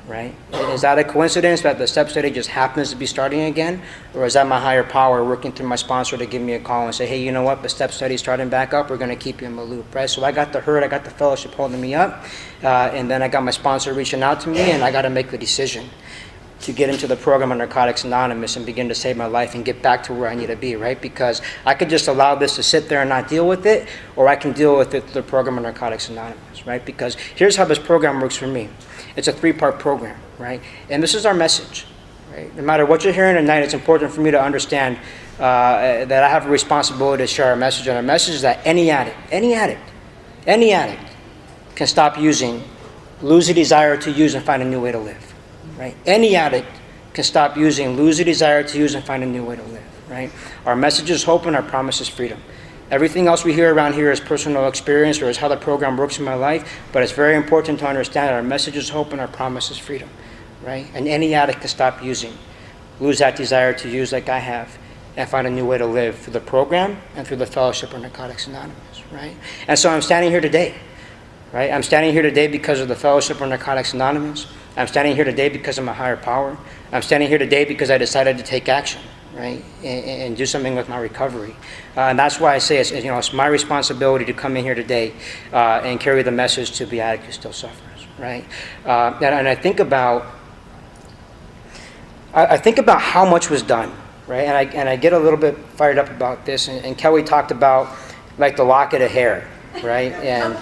Right? Is that a coincidence that the step study just happens to be starting again? Or is that my higher power working through my sponsor to give me a call and say, hey, you know what? The step study is starting back up. We're going to keep you in the loop, right? So I got the herd, I got the fellowship holding me up. And then I got my sponsor reaching out to me, and I got to make the decision. to get into the program of Narcotics Anonymous and begin to save my life and get back to where I need to be, right? Because I could just allow this to sit there and not deal with it, or I can deal with it through the program of Narcotics Anonymous, right? Because here's how this program works for me. It's a 3-part program, right? And this is our message, right? No matter what you're hearing tonight, it's important for me to understand that I have a responsibility to share our message. And our message is that any addict can stop using, lose the desire to use, and find a new way to live. Right? Any addict can stop using, lose the desire to use, and find a new way to live. Right? Our message is hope, and our promise is freedom. Everything else we hear around here is personal experience or is how the program works in my life, but it's very important to understand that our message is hope and our promise is freedom. Right? And any addict can stop using, lose that desire to use like I have, and find a new way to live through the program and through the fellowship of Narcotics Anonymous. Right? And so I'm standing here today. Right? I'm standing here today because of the fellowship of Narcotics Anonymous. I'm standing here today because of my higher power. I'm standing here today because I decided to take action, right, and do something with my recovery. And that's why I say it's my responsibility to come in here today and carry the message to the addict who still suffers, right? And I think about how much was done, right? And I get a little bit fired up about this. And Kelly talked about like the locket of hair, right? And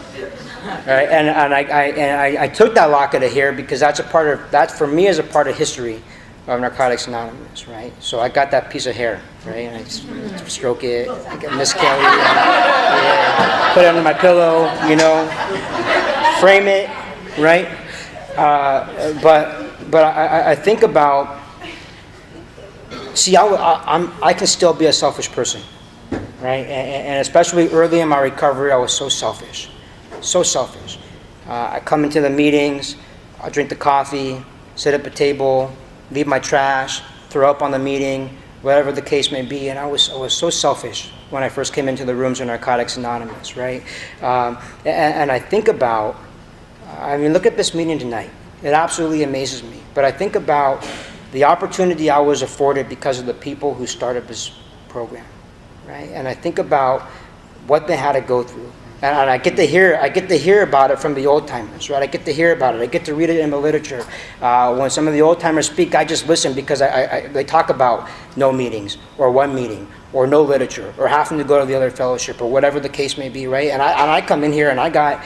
I took that locket of hair because that for me is a part of history of Narcotics Anonymous, right? So I got that piece of hair, right? And I just stroke it, I get Miss Kelly, put it under my pillow, frame it, right? But I think about, I can still be a selfish person. Right? And especially early in my recovery, I was so selfish. I come into the meetings, I drink the coffee, sit at the table, leave my trash, throw up on the meeting, whatever the case may be. And I was so selfish when I first came into the rooms of Narcotics Anonymous, right? And I think about, look at this meeting tonight. It absolutely amazes me. But I think about the opportunity I was afforded because of the people who started this program. Right? And I think about what they had to go through, and I get to hear about it from the old timers, right? I get to hear about it. I get to read it in the literature. When some of the old timers speak, I just listen because they talk about no meetings or one meeting or no literature or having to go to the other fellowship or whatever the case may be, right? And I come in here and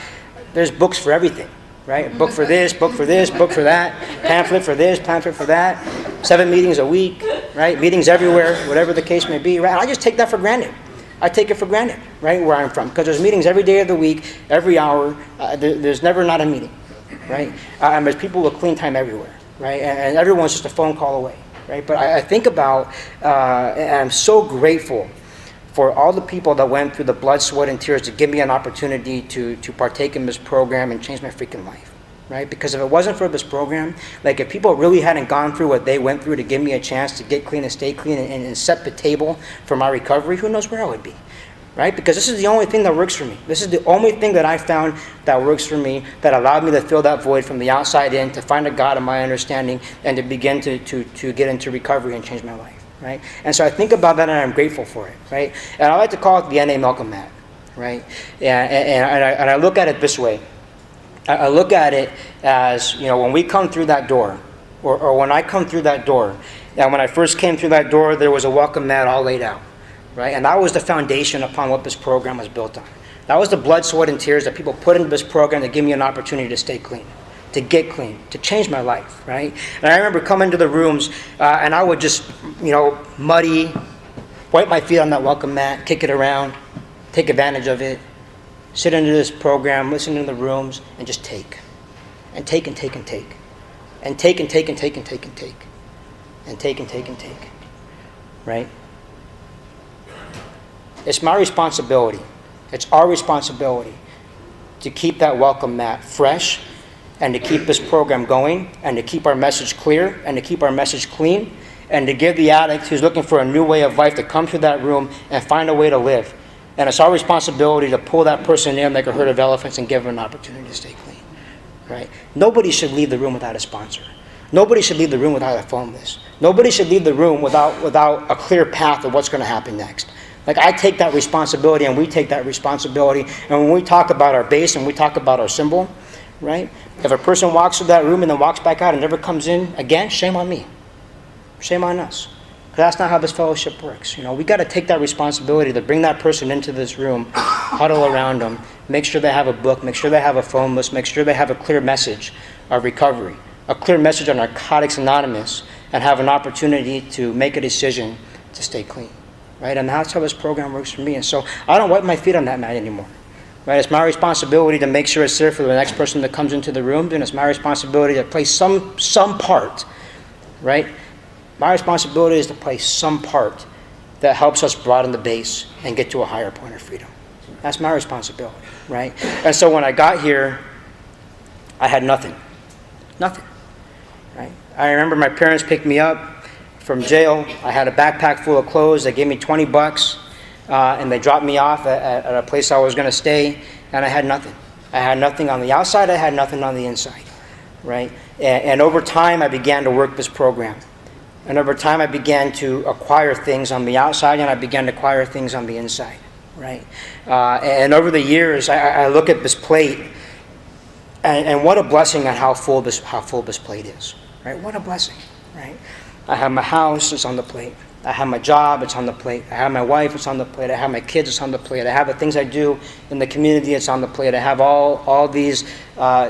there's books for everything. Right? A book for this, book for this, book for that, pamphlet for this, pamphlet for that, 7 meetings a week, right? Meetings everywhere, whatever the case may be, right? And I just take that for granted. I take it for granted, right, where I'm from, because there's meetings every day of the week, every hour. There's never not a meeting, right? And there's people with clean time everywhere, right? And everyone's just a phone call away, right? But I think about, and I'm so grateful for all the people that went through the blood, sweat, and tears to give me an opportunity to partake in this program and change my freaking life, right? Because if it wasn't for this program, like if people really hadn't gone through what they went through to give me a chance to get clean and stay clean and set the table for my recovery, who knows where I would be, right? Because this is the only thing that works for me. This is the only thing that I found that works for me, that allowed me to fill that void from the outside in, to find a God in my understanding, and to begin to get into recovery and change my life. Right? And so I think about that and I'm grateful for it, right? And I like to call it the NA Malcolm Mat, right? And I look at it this way. I look at it as, when we come through that door, or when I come through that door, and when I first came through that door, there was a welcome mat all laid out, right? And that was the foundation upon what this program was built on. That was the blood, sweat, and tears that people put into this program to give me an opportunity to stay clean, to get clean, to change my life, right? And I remember coming to the rooms and I would just, muddy, wipe my feet on that welcome mat, kick it around, take advantage of it, sit into this program, listen to the rooms, and just take. And take and take and take. And take and take and take and take and take. And take and take and take. Right? It's my responsibility. It's our responsibility to keep that welcome mat fresh, and to keep this program going, and to keep our message clear, and to keep our message clean, and to give the addict who's looking for a new way of life to come through that room and find a way to live. And it's our responsibility to pull that person in like a herd of elephants and give them an opportunity to stay clean. Right? Nobody should leave the room without a sponsor. Nobody should leave the room without a phone list. Nobody should leave the room without a clear path of what's going to happen next. Like, I take that responsibility, and we take that responsibility. And when we talk about our base and we talk about our symbol, right? If a person walks through that room and then walks back out and never comes in again, shame on me. Shame on us. Because that's not how this fellowship works. We got to take that responsibility to bring that person into this room, huddle around them, make sure they have a book, make sure they have a phone list, make sure they have a clear message of recovery, a clear message on Narcotics Anonymous, and have an opportunity to make a decision to stay clean, right? And that's how this program works for me. And so I don't wipe my feet on that mat anymore, right? It's my responsibility to make sure it's there for the next person that comes into the room, and it's my responsibility to play some part, right? My responsibility is to play some part that helps us broaden the base and get to a higher point of freedom. That's my responsibility, right? And so when I got here, I had nothing. Nothing, right? I remember my parents picked me up from jail. I had a backpack full of clothes. They gave me $20, and they dropped me off at a place I was going to stay, and I had nothing. I had nothing on the outside. I had nothing on the inside, right? And over time, I began to work this program. And over time, I began to acquire things on the outside, and I began to acquire things on the inside, right? And over the years, I look at this plate, and what a blessing on how full this plate is, right? What a blessing, right? I have my house, it's on the plate. I have my job, it's on the plate. I have my wife, it's on the plate. I have my kids, it's on the plate. I have the things I do in the community, it's on the plate. I have all these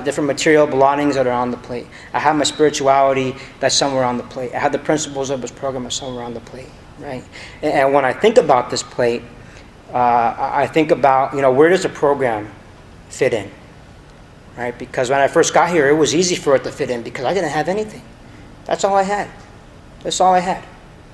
different material belongings that are on the plate. I have my spirituality that's somewhere on the plate. I have the principles of this program that's somewhere on the plate, right? And when I think about this plate, I think about, where does the program fit in, right? Because when I first got here, it was easy for it to fit in because I didn't have anything. That's all I had. That's all I had.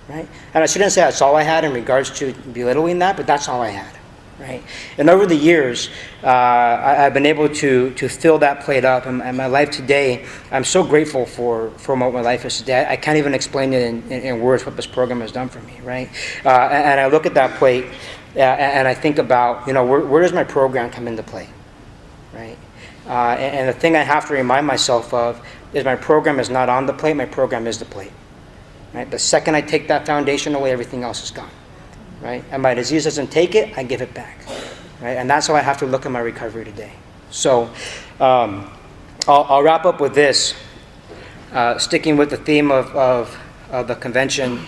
Right? And I shouldn't say that's all I had in regards to belittling that, but that's all I had, right? And over the years, I've been able to fill that plate up, and my life today, I'm so grateful for what my life is today. I can't even explain it in words what this program has done for me, right? And I look at that plate, and I think about, where does my program come into play, right? And the thing I have to remind myself of is my program is not on the plate, my program is the plate. Right? The second I take that foundation away, everything else is gone. Right? And my disease doesn't take it, I give it back. Right? And that's how I have to look at my recovery today. So I'll wrap up with this. Sticking with the theme of the convention,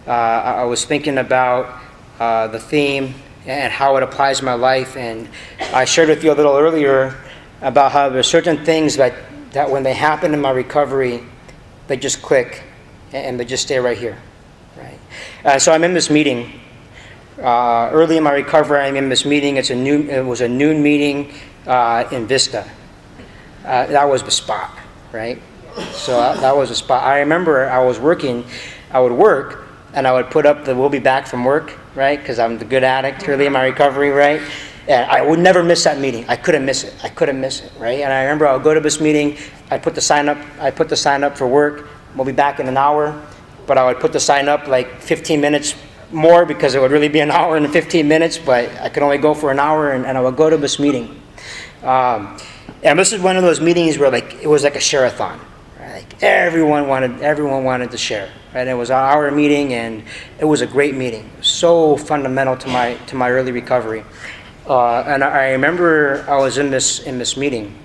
I was thinking about the theme and how it applies to my life. And I shared with you a little earlier about how there are certain things that when they happen in my recovery, they just click. And they just stay right here, right? So I'm in this meeting. Early in my recovery, I'm in this meeting. It was a noon meeting in Vista. That was the spot, right? So that was the spot. I remember I was working. I would work, and I would put up the "We'll be back from work," right? Because I'm the good addict early in my recovery, right? And I would never miss that meeting. I couldn't miss it, right? And I remember I would go to this meeting. I put the sign up for work. We'll be back in an hour, but I would put the sign up like 15 minutes more because it would really be an hour and 15 minutes, but I could only go for an hour, and I would go to this meeting. And this is one of those meetings where it was like a share-a-thon. Right? Like everyone wanted to share. Right? It was an hour meeting, and it was a great meeting. It was so fundamental to my early recovery. And I remember I was in this meeting,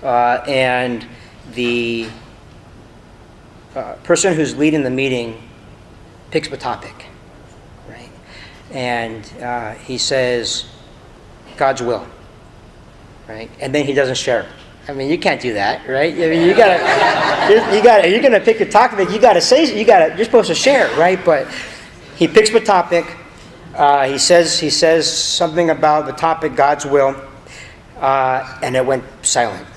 and the person who's leading the meeting picks the topic, right? And he says, God's will, right? And then he doesn't share. I mean, you can't do that, right? I mean, you're gonna pick a topic. You're supposed to share, right? But he picks the topic. He says something about the topic, God's will, and it went silent.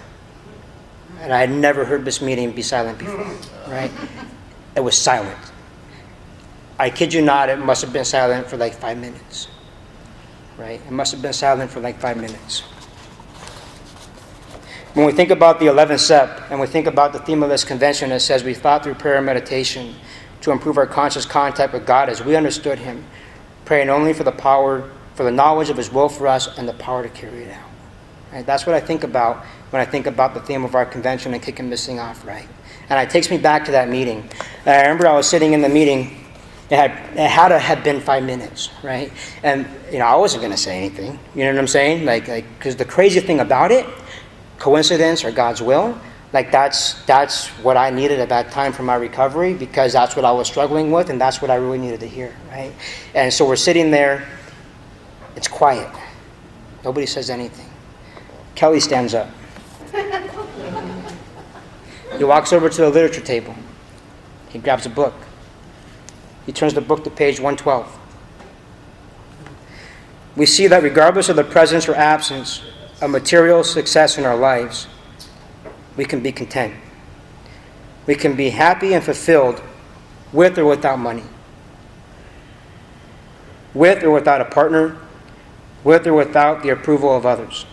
And I had never heard this meeting be silent before, right? It was silent. I kid you not, it must have been silent for like 5 minutes, right? It must have been silent for like 5 minutes. When we think about the 11th step, and we think about the theme of this convention, it says we thought through prayer and meditation to improve our conscious contact with God as we understood Him, praying only for the knowledge of His will for us and the power to carry it out. Right? That's what I think about when I think about the theme of our convention and kicking this thing off, right? And it takes me back to that meeting. And I remember I was sitting in the meeting. It had to have been 5 minutes, right? And I wasn't going to say anything. You know what I'm saying? Like, because the crazy thing about it, coincidence or God's will. Like that's what I needed at that time for my recovery, because that's what I was struggling with, and that's what I really needed to hear, right? And so we're sitting there. It's quiet. Nobody says anything. Kelly stands up. He walks over to the literature table. He grabs a book. He turns the book to page 112. We see that regardless of the presence or absence of material success in our lives, we can be content. We can be happy and fulfilled with or without money, with or without a partner, with or without the approval of others.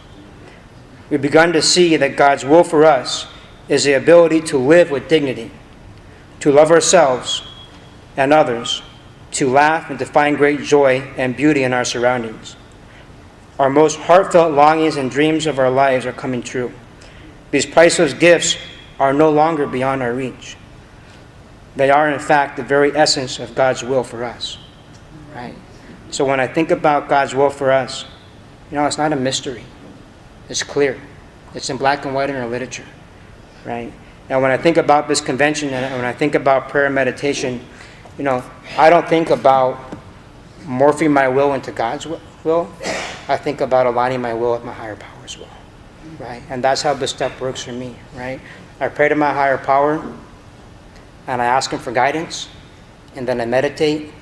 We've begun to see that God's will for us is the ability to live with dignity, to love ourselves and others, to laugh and to find great joy and beauty in our surroundings. Our most heartfelt longings and dreams of our lives are coming true. These priceless gifts are no longer beyond our reach. They are, in fact, the very essence of God's will for us. Right? So when I think about God's will for us, it's not a mystery. It's clear. It's in black and white in our literature. Right? Now, when I think about this convention and when I think about prayer and meditation, I don't think about morphing my will into God's will. I think about aligning my will with my higher power's will. Right? And that's how this step works for me. Right? I pray to my higher power, and I ask him for guidance, and then I meditate,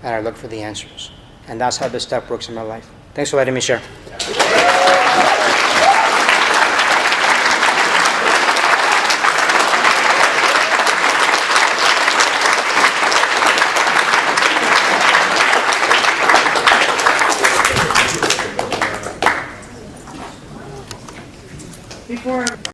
and I look for the answers. And that's how this step works in my life. Thanks for letting me share.